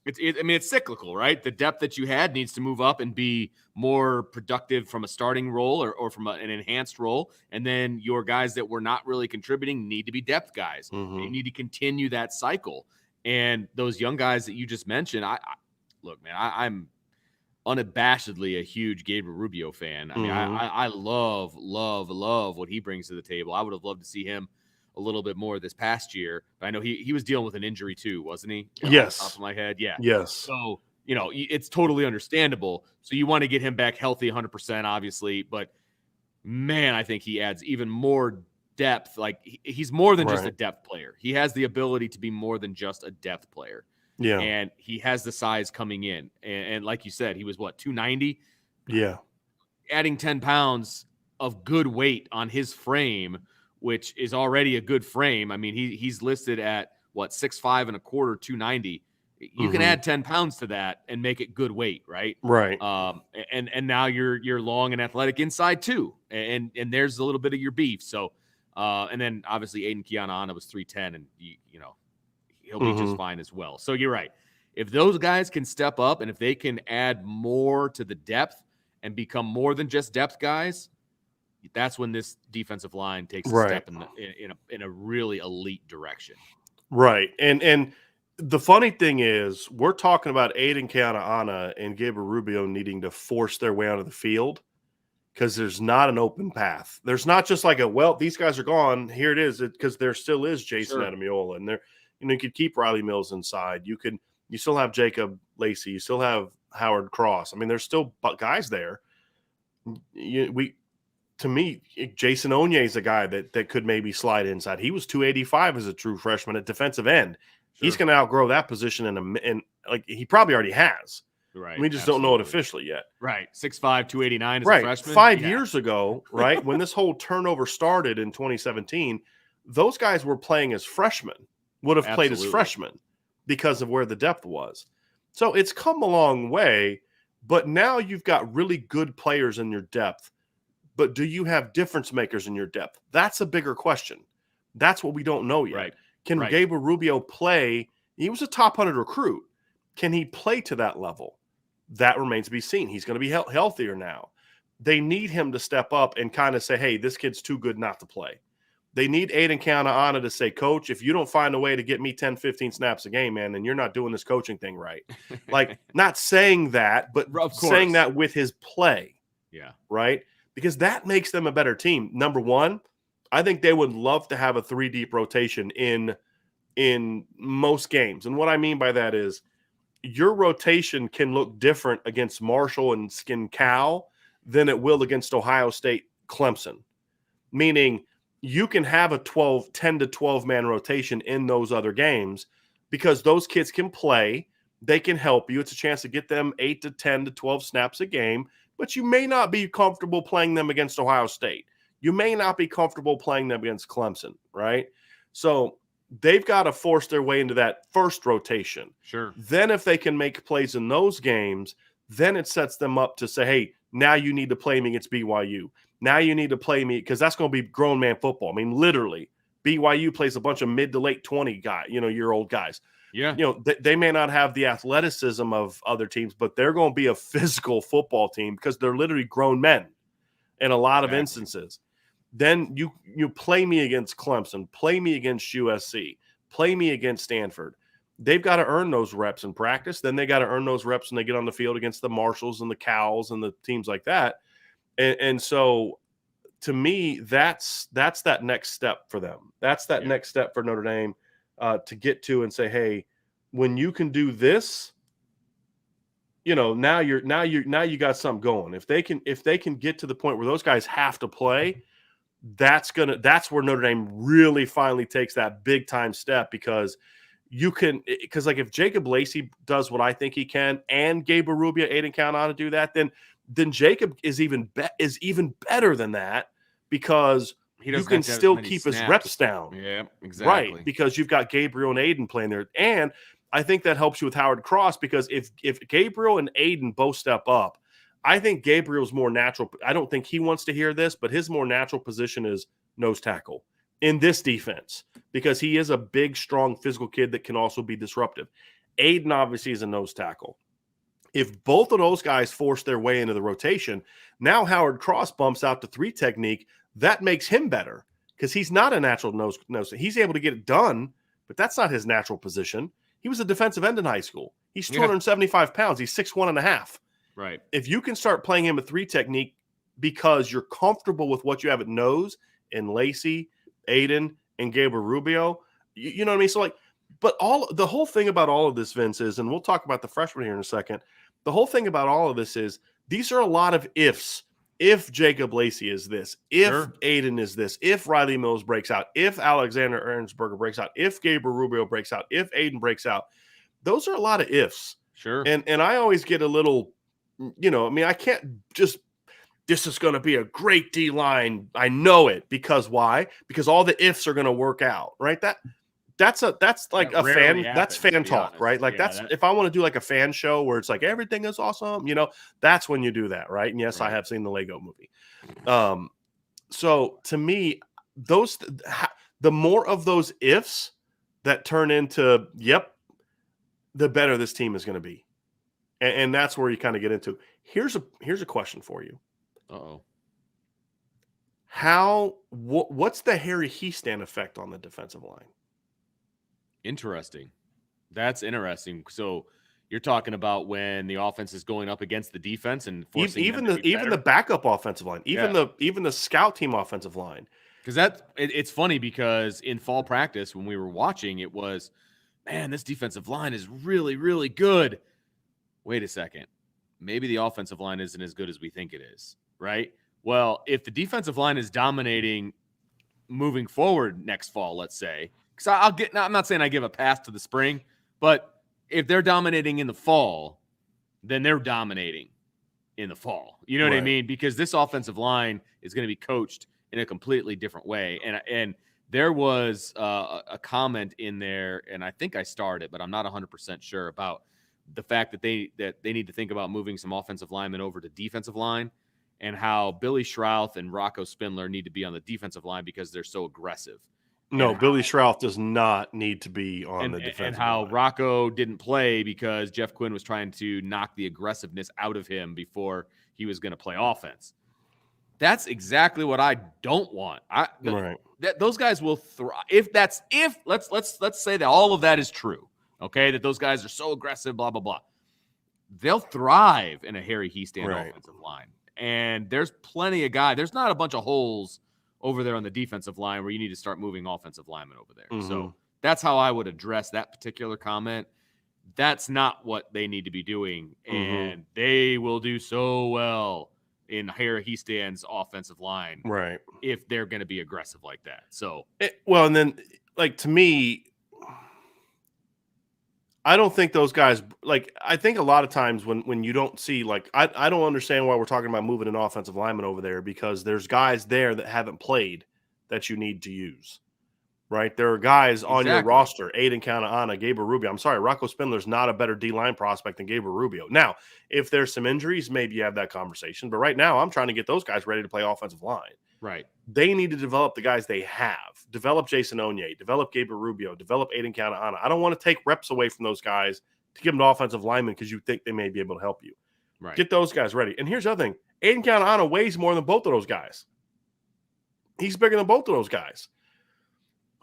it's cyclical, right? The depth that you had needs to move up and be more productive from a starting role or from an enhanced role. And then your guys that were not really contributing need to be depth guys. Mm-hmm. You need to continue that cycle. And those young guys that you just mentioned, I'm unabashedly a huge Gabriel Rubio fan. I mean, I love what he brings to the table. I would have loved to see him a little bit more this past year. But I know he was dealing with an injury too, wasn't he? Yes. Off the top of my head. Yeah. Yes. So, it's totally understandable. So you want to get him back healthy 100%, obviously. But, man, I think he adds even more depth. Like, he's more than just a depth player. He has the ability to be more than just a depth player. Yeah. And he has the size coming in. And like you said, he was, 290? Yeah. Adding 10 pounds of good weight on his frame, which is already a good frame. I mean, he's listed at, 6'5" and a quarter, 290. You can add 10 pounds to that and make it good weight, right? Right. And now you're long and athletic inside too. And there's a little bit of your beef. So, and then obviously Aiden Kiana was 310 and he'll be just fine as well. So you're right. If those guys can step up and if they can add more to the depth and become more than just depth guys, that's when this defensive line takes a step in a really elite direction. Right. And the funny thing is we're talking about Aiden Kiana and Gabriel Rubio needing to force their way onto the field because there's not an open path. There's not just like these guys are gone. Here it is, because there still is Jason Adamiola, and there, you could keep Riley Mills inside. You still have Jacob Lacey. You still have Howard Cross. I mean, there's still guys there. To me, Jason Onye is a guy that could maybe slide inside. He was 285 as a true freshman at defensive end. Sure. He's going to outgrow that position in he probably already has. Right. We just don't know it officially yet. Right. 6'5", 289 as a freshman. 5 years ago, right, when this whole turnover started in 2017, those guys were playing as freshmen, would have played as freshmen because of where the depth was. So it's come a long way, but now you've got really good players in your depth. But do you have difference makers in your depth? That's a bigger question. That's what we don't know yet. Right. Can Gabriel Rubio play? He was a top 100 recruit. Can he play to that level? That remains to be seen. He's going to be healthier now. They need him to step up and kind of say, hey, this kid's too good not to play. They need Aiden Kiana to say, Coach, if you don't find a way to get me 10, 15 snaps a game, man, then you're not doing this coaching thing right. Like, not saying that, but saying that with his play. Yeah. Right? Because that makes them a better team. Number one, I think they would love to have a 3-deep rotation in most games. And what I mean by that is your rotation can look different against Marshall and Cal than it will against Ohio State, Clemson. Meaning you can have a 10 to 12-man rotation in those other games because those kids can play. They can help you. It's a chance to get them 8 to 10 to 12 snaps a game, but you may not be comfortable playing them against Ohio State. You may not be comfortable playing them against Clemson, right? So they've got to force their way into that first rotation. Sure. Then if they can make plays in those games, then it sets them up to say, hey, now you need to play me against BYU. Now you need to play me because that's going to be grown man football. I mean, literally, BYU plays a bunch of mid to late 20 year old guys. Yeah. They may not have the athleticism of other teams, but they're going to be a physical football team because they're literally grown men in a lot of instances. Then you play me against Clemson, play me against USC, play me against Stanford. They've got to earn those reps in practice. Then they got to earn those reps when they get on the field against the Marshalls and the Cows and the teams like that. And so, to me, that's that next step for them. That's that next step for Notre Dame to get to and say, hey, when you can do this, now you got something going. If they can get to the point where those guys have to play, that's where Notre Dame really finally takes that big time step because like if Jacob Lacey does what I think he can and Gabriel Rubio, Aiden Count-On to do that, then Jacob is even better than that because you can still keep his reps down. Yeah, exactly. Right, because you've got Gabriel and Aiden playing there. And I think that helps you with Howard Cross because if Gabriel and Aiden both step up, I think Gabriel's more natural. I don't think he wants to hear this, but his more natural position is nose tackle in this defense because he is a big, strong, physical kid that can also be disruptive. Aiden obviously is a nose tackle. If both of those guys force their way into the rotation, now Howard Cross bumps out to 3 technique. That makes him better because he's not a natural nose. He's able to get it done, but that's not his natural position. He was a defensive end in high school. He's 275 pounds. He's 6'1.5". Right. If you can start playing him a 3 technique because you're comfortable with what you have at nose in Lacey, Aiden, and Gabriel Rubio, you know what I mean? So but the whole thing about all of this, Vince, is, and we'll talk about the freshman here in a second. The whole thing about all of this is these are a lot of ifs. If Jacob Lacey is this, if Aiden is this, if Riley Mills breaks out, if Alexander Ehrensberger breaks out, if Gabriel Rubio breaks out, if Aiden breaks out, those are a lot of ifs. Sure. And I always get a little, I can't just, this is going to be a great D-line. I know it. Because why? Because all the ifs are going to work out, right? That's like a fan. That's fan talk, right? Like if I want to do like a fan show where it's like everything is awesome, that's when you do that, right? And yes, I have seen the Lego movie. So to me, the more of those ifs that turn into the better this team is going to be, and that's where you kind of get into. Here's a question for you. What's the Harry Hiestand effect on the defensive line? Interesting. That's interesting. So you're talking about when the offense is going up against the defense and forcing even the backup offensive line, even the scout team offensive line. Because it's funny because in fall practice when we were watching, it was, man, this defensive line is really, really good. Wait a second. Maybe the offensive line isn't as good as we think it is, right? Well, if the defensive line is dominating moving forward next fall, let's say, because I'm not saying I give a pass to the spring, but if they're dominating in the fall, then they're dominating in the fall. You know what I mean? Because this offensive line is going to be coached in a completely different way. And there was a comment in there, and I think I starred it, but I'm not 100% sure about the fact that they need to think about moving some offensive linemen over to defensive line, and how Billy Schrouth and Rocco Spindler need to be on the defensive line because they're so aggressive. No, Billy Schrouth does not need to be on the defensive line. And how Rocco didn't play because Jeff Quinn was trying to knock the aggressiveness out of him before he was going to play offense. That's exactly what I don't want. Those guys will thrive. If let's say that all of that is true, okay, that those guys are so aggressive, blah, blah, blah. They'll thrive in a Harry Hiestand offensive line. And there's plenty of guys. There's not a bunch of holes over there on the defensive line where you need to start moving offensive linemen over there. Mm-hmm. So that's how I would address that particular comment. That's not what they need to be doing. And they will do so well in Harry Hiestand's offensive line, right, if they're going to be aggressive like that. So, and then, like, to me, I don't think those guys, like, I think a lot of times when you don't see, like, I don't understand why we're talking about moving an offensive lineman over there, because there's guys there that haven't played that you need to use, right? There are guys on your roster, Aiden Count-On, Gabriel Rubio. I'm sorry, Rocco Spindler's not a better D-line prospect than Gabriel Rubio. Now, if there's some injuries, maybe you have that conversation. But right now, I'm trying to get those guys ready to play offensive line. Right. They need to develop the guys they have. Develop Jason Onye, develop Gabriel Rubio, develop Aiden Canaana. I don't want to take reps away from those guys to give them to offensive linemen because you think they may be able to help you. Right. Get those guys ready. And here's the other thing. Aiden Canaana weighs more than both of those guys. He's bigger than both of those guys.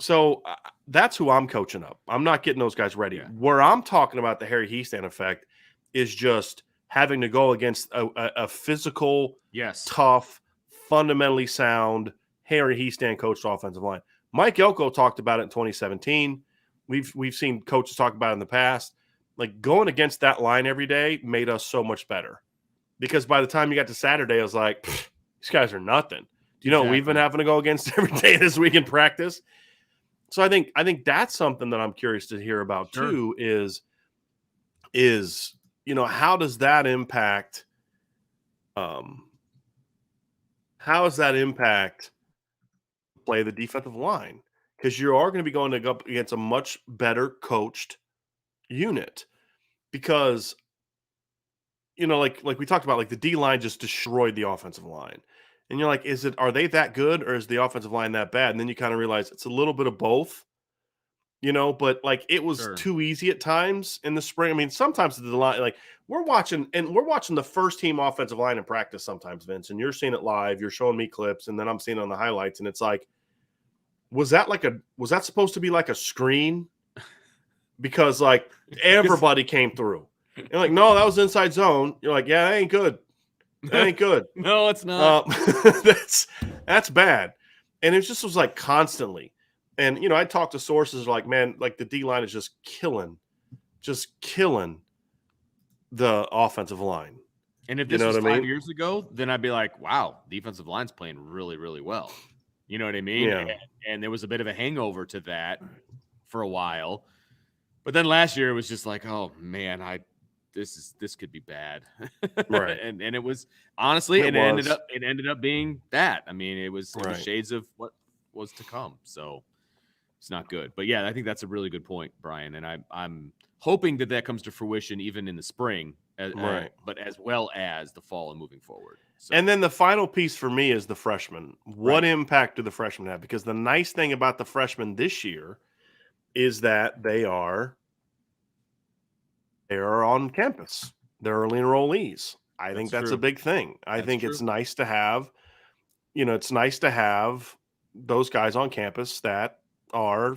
So that's who I'm coaching up. I'm not getting those guys ready. Yeah. Where I'm talking about the Harry Hiestand effect is just having to go against a physical, tough, fundamentally sound Harry Hiestand coached offensive line. Mike Elko talked about it in 2017. We've seen coaches talk about it in the past. Like going against that line every day made us so much better. Because by the time you got to Saturday, I was like, these guys are nothing. Do you know what we've been having to go against every day this week in practice? So I think that's something that I'm curious to hear about too. Is how does that impact? How does that impact play the defensive line? Because you are going to be going up against a much better coached unit. Because like we talked about, like the D line just destroyed the offensive line. And you're like, are they that good or is the offensive line that bad? And then you kind of realize it's a little bit of both, but like it was too easy at times in the spring. I mean, sometimes the line, like we're watching the first team offensive line in practice sometimes, Vince, and you're seeing it live, you're showing me clips, and then I'm seeing it on the highlights. And it's like, was that supposed to be like a screen? Because like everybody came through. You're like, no, that was inside zone. You're like, yeah, that ain't good. That ain't good. No, it's not. That's bad. And it just was like constantly. And, I talked to sources like, man, like the D line is just killing the offensive line. And if this was 5 years ago, then I'd be like, wow, defensive line's playing really, really well. You know what I mean? Yeah. And there was a bit of a hangover to that for a while. But then last year it was just like, oh man, this could be bad. Right. and it was honestly, it ended up being that. I mean, it was shades of what was to come. So it's not good. But yeah, I think that's a really good point, Brian. And I'm hoping that comes to fruition even in the spring, but as well as the fall and moving forward. So. And then the final piece for me is the freshmen. What impact do the freshmen have? Because the nice thing about the freshmen this year is that they are on campus. They're early enrollees. I think that's a big thing. I think it's nice to have, those guys on campus that are,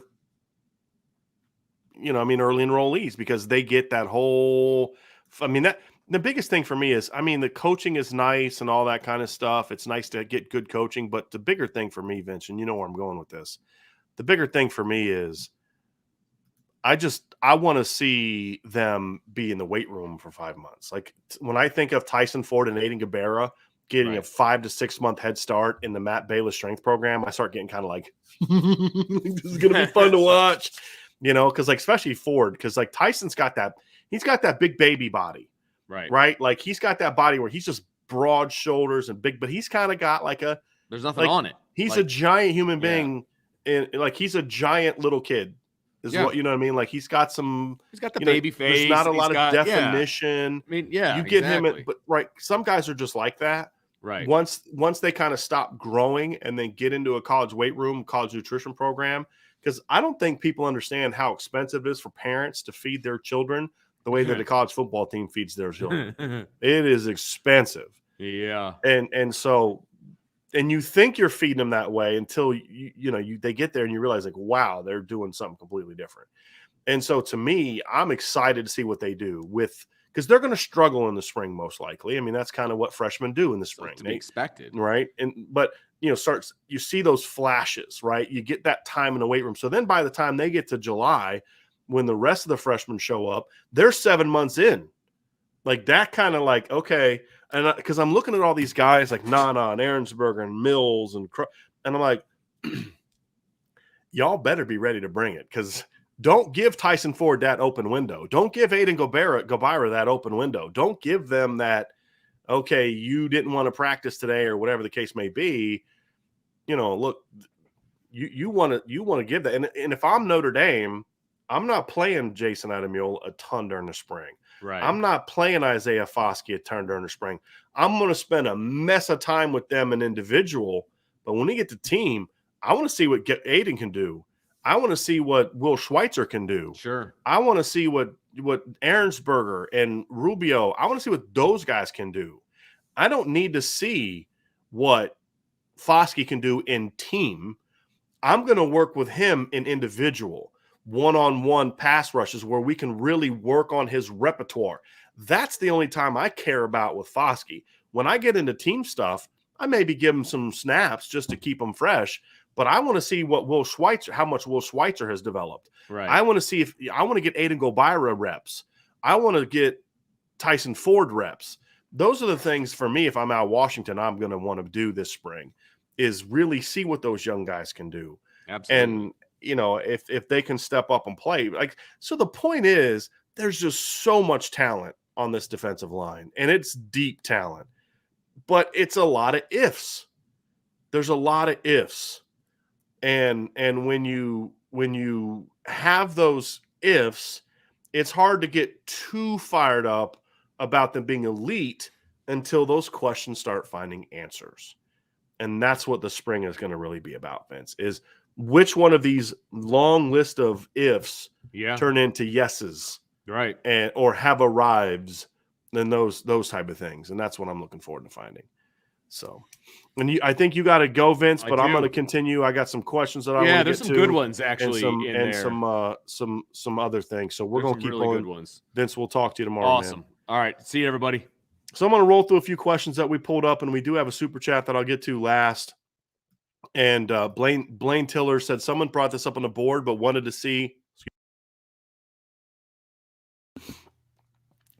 early enrollees, because they get that whole, the biggest thing for me is, the coaching is nice and all that kind of stuff. It's nice to get good coaching, but the bigger thing for me, Vince, and you know where I'm going with this, the bigger thing for me is I want to see them be in the weight room for 5 months. Like when I think of Tyson Ford and Aiden Gabbera getting a 5 to 6 month head start in the Matt Bayless strength program, I start getting kind of like, this is going to be fun to watch, because like, especially Ford, because like Tyson's he's got that big baby body, right? Like he's got that body where he's just broad shoulders and big, but he's kind of got like there's nothing on it. He's a giant human being. And like, he's a giant little kid. What you know what I mean? Like he's got the baby face. There's not a lot of definition. You get him but some guys are just like that. Right. Once they kind of stop growing and then get into a college weight room, college nutrition program, because I don't think people understand how expensive it is for parents to feed their children the way that a college football team feeds their children. It is expensive. Yeah. And so and you think you're feeding them that way until they get there and you realize like, wow, they're doing something completely different. And so to me, I'm excited to see what they do because they're going to struggle in the spring most likely. I mean, that's kind of what freshmen do in the spring. To be expected, right? But you see those flashes, right? You get that time in the weight room. So then by the time they get to July, when the rest of the freshmen show up, they're 7 months in. Like that kind of like, okay. And because I'm looking at all these guys like Nana and Aaronsberger and Mills and I'm like, y'all better be ready to bring it, because don't give Tyson Ford that open window. Don't give Aiden Gabbera that open window. Don't give them that, okay, you didn't want to practice today or whatever the case may be. Look, you want to give that. And if I'm Notre Dame, I'm not playing Jason Ademiyola a ton during the spring. Right. I'm not playing Isaiah Foskey a ton during the spring. I'm going to spend a mess of time with them in individual But when we get to team, I want to see what Aiden can do. I want to see what Will Schweitzer can do. Sure. I want to see what Ahrensberger and Rubio, I want to see what those guys can do. I don't need to see what Foskey can do in team. I'm going to work with him in individual, one-on-one pass rushes where we can really work on his repertoire. That's the only time I care about with Foskey. When I get into team stuff, I maybe give him some snaps just to keep him fresh, but I want to see how much Will Schweitzer has developed. Right. I want to get Aiden Gobira reps. I want to get Tyson Ford reps. Those are the things for me, if I'm out of Washington, I'm going to want to do this spring, is really see what those young guys can do. Absolutely. And, if they can step up and play. So the point is, there's just so much talent on this defensive line, and it's deep talent. But it's a lot of ifs. There's a lot of ifs. And when you have those ifs, it's hard to get too fired up about them being elite until those questions start finding answers. And that's what the spring is going to really be about, Vince, is which one of these long list of ifs turn into yeses, right, or have arrives, and those type of things. And that's what I'm looking forward to finding. So, and I think you got to go, Vince, but I'm going to continue. I got some questions that I want to get to. Yeah, there's some good ones actually and some other things. So we're going to keep really going. Good ones. Vince, we'll talk to you tomorrow. Awesome. Man. All right. See you, everybody. So I'm going to roll through a few questions that we pulled up, and we do have a super chat that I'll get to last. And Blaine Tiller said someone brought this up on the board, but wanted to see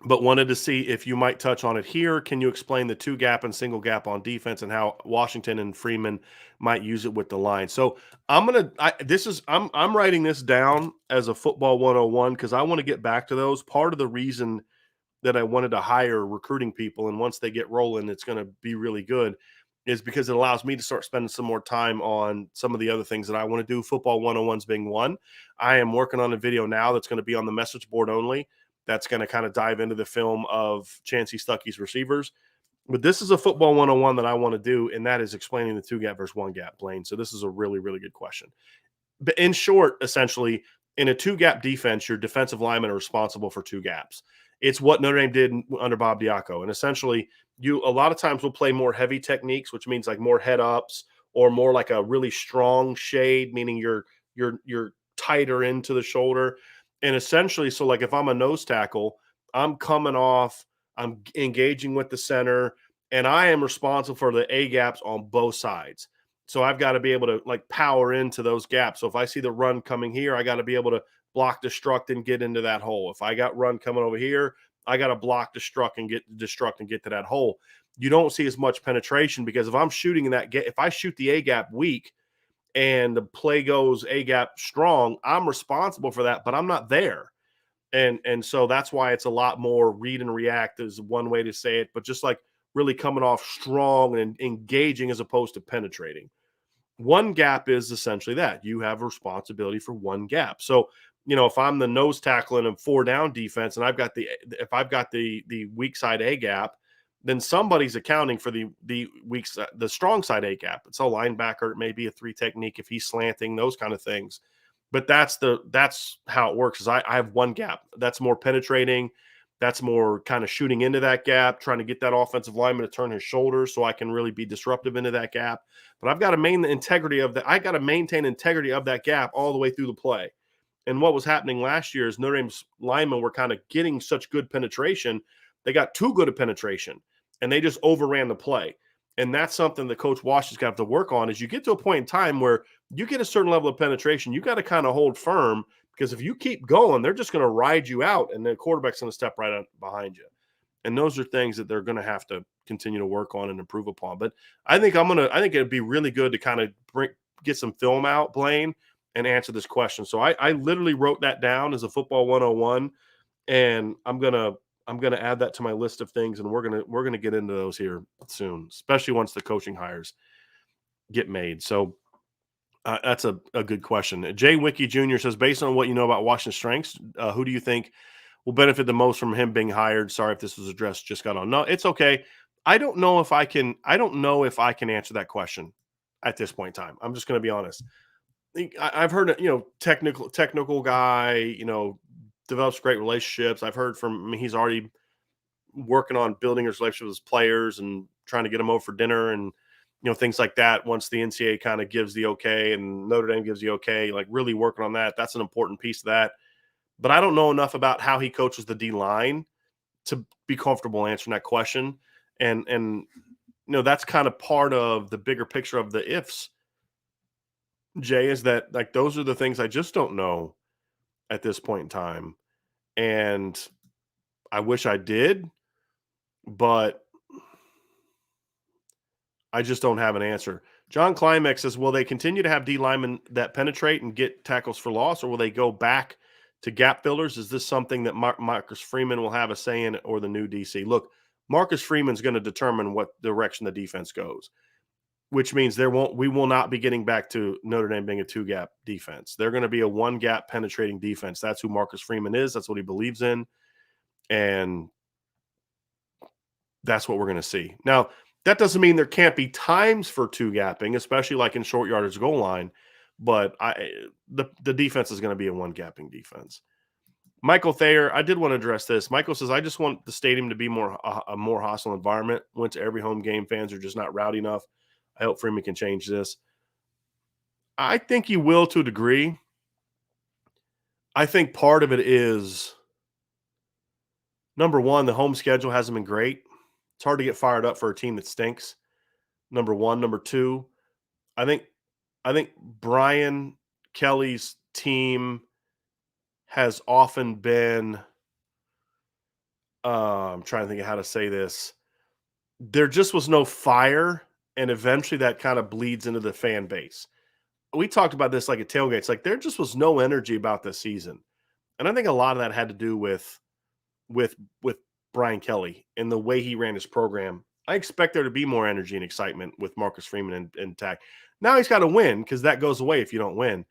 if you might touch on it here. Can you explain the 2-gap and single gap on defense and how Washington and Freeman might use it with the line? So I'm writing this down as a football 101 because I want to get back to those. Part of the reason that I wanted to hire recruiting people, and once they get rolling, it's going to be really good, is because it allows me to start spending some more time on some of the other things that I want to do. Football 101s being one. I am working on a video now that's going to be on the message board only. That's going to kind of dive into the film of Chancey Stuckey's receivers. But this is a football 101 that I want to do, and that is explaining the 2-gap versus 1-gap, Blaine. So this is a really, really good question. But in short, essentially, in a 2-gap defense, your defensive linemen are responsible for 2 gaps. It's what Notre Dame did under Bob Diaco. And essentially, you a lot of times will play more heavy techniques, which means like more head ups or more like a really strong shade, meaning you're tighter into the shoulder. And essentially, so like if I'm a nose tackle, I'm coming off, I'm engaging with the center, and I am responsible for the A gaps on both sides. So I've got to be able to like power into those gaps. So if I see the run coming here, I got to be able to block, destruct, and get into that hole. If I got run coming over here, I got to block, destruct, and get to that hole. You don't see as much penetration because if I'm shooting in that if I shoot the A gap weak and the play goes A gap strong, I'm responsible for that, but I'm not there. And so that's why it's a lot more read and react is one way to say it, but just like really coming off strong and engaging as opposed to penetrating. 1 gap is essentially that. You have a responsibility for 1 gap. So, if I'm the nose tackle in a 4-down defense and I've got the weak side A gap, then somebody's accounting for the strong side A gap. It's a linebacker, it may be a 3 technique if he's slanting, those kind of things. But that's how it works. Is I have 1 gap. That's more penetrating. That's more kind of shooting into that gap, trying to get that offensive lineman to turn his shoulders so I can really be disruptive into that gap. But I've got to maintain integrity of that gap all the way through the play. And what was happening last year is Notre Dame's linemen were kind of getting such good penetration. They got too good of penetration, and they just overran the play. And that's something that Coach Wash has got to work on is you get to a point in time where you get a certain level of penetration, you got to kind of hold firm because if you keep going, they're just going to ride you out, and the quarterback's going to step right behind you. And those are things that they're going to have to continue to work on and improve upon. But I think it'd be really good to kind of get some film out, Blaine, and answer this question. So I literally wrote that down as a football 101, and I'm gonna add that to my list of things, and we're gonna get into those here soon, especially once the coaching hires get made. So that's a good question. Jay Wiki Jr. says, based on what you know about Washington's strengths, who do you think will benefit the most from him being hired? Sorry if this was addressed, just got on. No, it's okay. I don't know if I can answer that question. at this point in time. I'm just going to be honest. I've heard, technical guy, develops great relationships. I've heard from he's already working on building his relationship with his players and trying to get them over for dinner and, things like that. Once the NCAA kind of gives the okay and Notre Dame gives the okay, like really working on that. That's an important piece of that. But I don't know enough about how he coaches the D line to be comfortable answering that question. And that's kind of part of the bigger picture of the ifs, Jay, is that like those are the things I just don't know at this point in time. And I wish I did, but I just don't have an answer. John Climax says, will they continue to have D linemen that penetrate and get tackles for loss, or will they go back to gap fillers? Is this something that Marcus Freeman will have a say in, or the new DC? Look, Marcus Freeman's going to determine what direction the defense goes, which means we will not be getting back to Notre Dame being a 2-gap defense. They're going to be a 1-gap penetrating defense. That's who Marcus Freeman is. That's what he believes in. And that's what we're going to see. Now, that doesn't mean there can't be times for 2-gapping, especially like in short yardage goal line. But the defense is going to be a 1-gapping defense. Michael Thayer, I did want to address this. Michael says, I just want the stadium to be a more hostile environment. Went to every home game. Fans are just not rowdy enough. I hope Freeman can change this. I think he will to a degree. I think part of it is, number one, the home schedule hasn't been great. It's hard to get fired up for a team that stinks. Number one. Number two, I think Brian Kelly's team has often been, I'm trying to think of how to say this. There just was no fire, and eventually that kind of bleeds into the fan base. We talked about this like at tailgates. Like there just was no energy about this season. And I think a lot of that had to do with Brian Kelly and the way he ran his program. I expect there to be more energy and excitement with Marcus Freeman and Tech. Now he's got to win because that goes away if you don't win.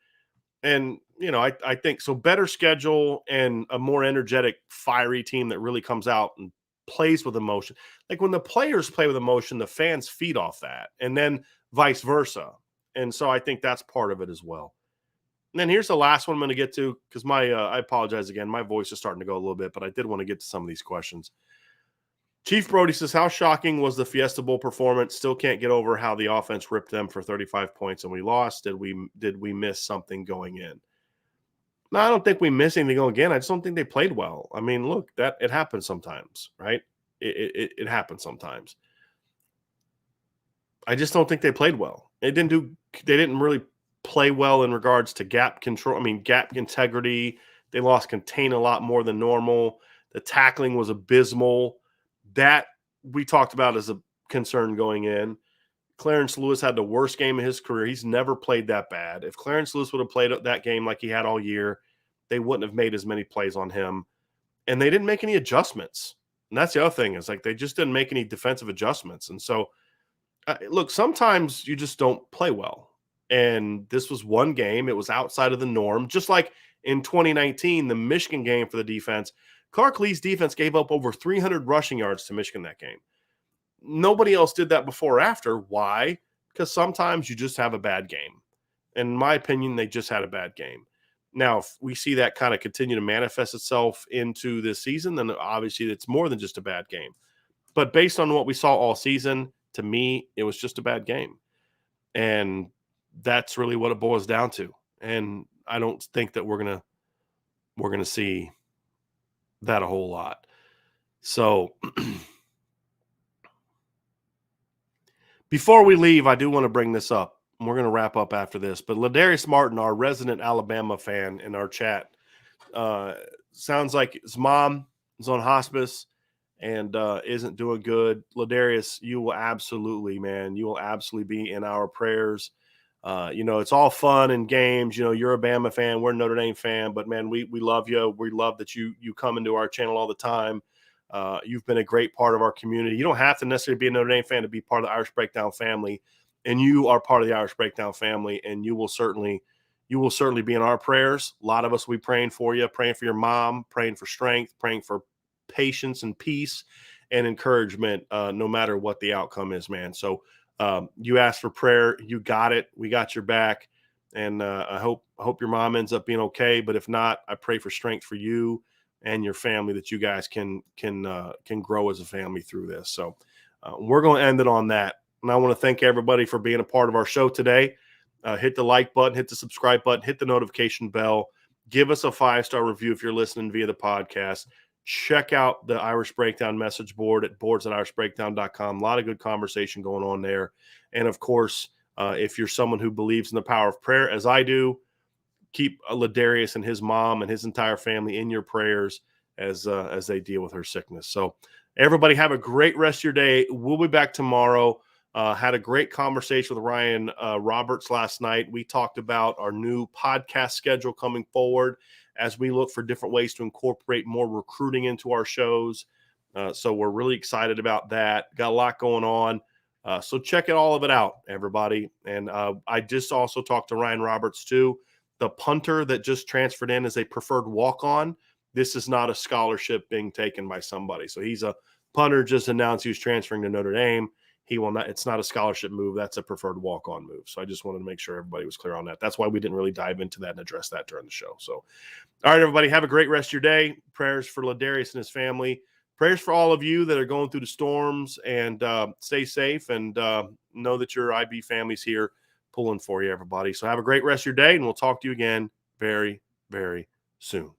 And, I think so better schedule and a more energetic, fiery team that really comes out and plays with emotion. Like when the players play with emotion, the fans feed off that, and then vice versa. And so I think that's part of it as well. And then here's the last one I'm going to get to because I apologize again. My voice is starting to go a little bit, but I did want to get to some of these questions. Chief Brody says, how shocking was the Fiesta Bowl performance? Still can't get over how the offense ripped them for 35 points and we lost. Did we miss something going in? No, I don't think we missed anything going in. I just don't think they played well. I mean, look, it happens sometimes, right? It happens sometimes. I just don't think they played well. They didn't really play well in regards to gap control. I mean, gap integrity. They lost contain a lot more than normal. The tackling was abysmal. That we talked about as a concern going in. Clarence Lewis had the worst game of his career. He's never played that bad. If Clarence Lewis would have played that game like he had all year, they wouldn't have made as many plays on him. And they didn't make any adjustments. And that's the other thing is like they just didn't make any defensive adjustments. And so, look, sometimes you just don't play well. And this was one game. It was outside of the norm. Just like in 2019, the Michigan game for the defense, Clark Lee's defense gave up over 300 rushing yards to Michigan that game. Nobody else did that before or after. Why? Because sometimes you just have a bad game. In my opinion, they just had a bad game. Now, if we see that kind of continue to manifest itself into this season, then obviously it's more than just a bad game. But based on what we saw all season, to me, it was just a bad game. And that's really what it boils down to. And I don't think that we're gonna see that a whole lot. So before we leave, I do want to bring this up. We're going to wrap up after this. But Ladarius Martin, our resident Alabama fan in our chat, sounds like his mom is on hospice and isn't doing good. Ladarius, you will absolutely be in our prayers. It's all fun and games. You're a Bama fan. We're a Notre Dame fan. But, man, we love you. We love that you come into our channel all the time. You've been a great part of our community. You don't have to necessarily be a Notre Dame fan to be part of the Irish Breakdown family, and you are part of the Irish Breakdown family, and you will certainly be in our prayers. A lot of us will be praying for you, praying for your mom, praying for strength, praying for patience and peace and encouragement, no matter what the outcome is, man. So You asked for prayer. You got it. We got your back. And I hope your mom ends up being okay. But if not, I pray for strength for you and your family, that you guys can grow as a family through this. So we're going to end it on that. And I want to thank everybody for being a part of our show today. Hit the like button, hit the subscribe button, hit the notification bell. Give us a 5-star review if you're listening via the podcast. Check out the Irish Breakdown message board at boards@irishbreakdown.com. A lot of good conversation going on there. And, of course, if you're someone who believes in the power of prayer, as I do, keep Ladarius and his mom and his entire family in your prayers as they deal with her sickness. So, everybody, have a great rest of your day. We'll be back tomorrow. Had a great conversation with Ryan Roberts last night. We talked about our new podcast schedule coming forward as we look for different ways to incorporate more recruiting into our shows. So we're really excited about that. Got a lot going on. So check all of it out, everybody. And I just also talked to Ryan Roberts, too. The punter that just transferred in as a preferred walk-on, this is not a scholarship being taken by somebody. So he's a punter, just announced he was transferring to Notre Dame. He will not. It's not a scholarship move. That's a preferred walk-on move. So I just wanted to make sure everybody was clear on that. That's why we didn't really dive into that and address that during the show. So, all right, everybody, have a great rest of your day. Prayers for Ladarius and his family. Prayers for all of you that are going through the storms, and stay safe, and know that your IB family's here pulling for you, everybody. So have a great rest of your day, and we'll talk to you again very, very soon.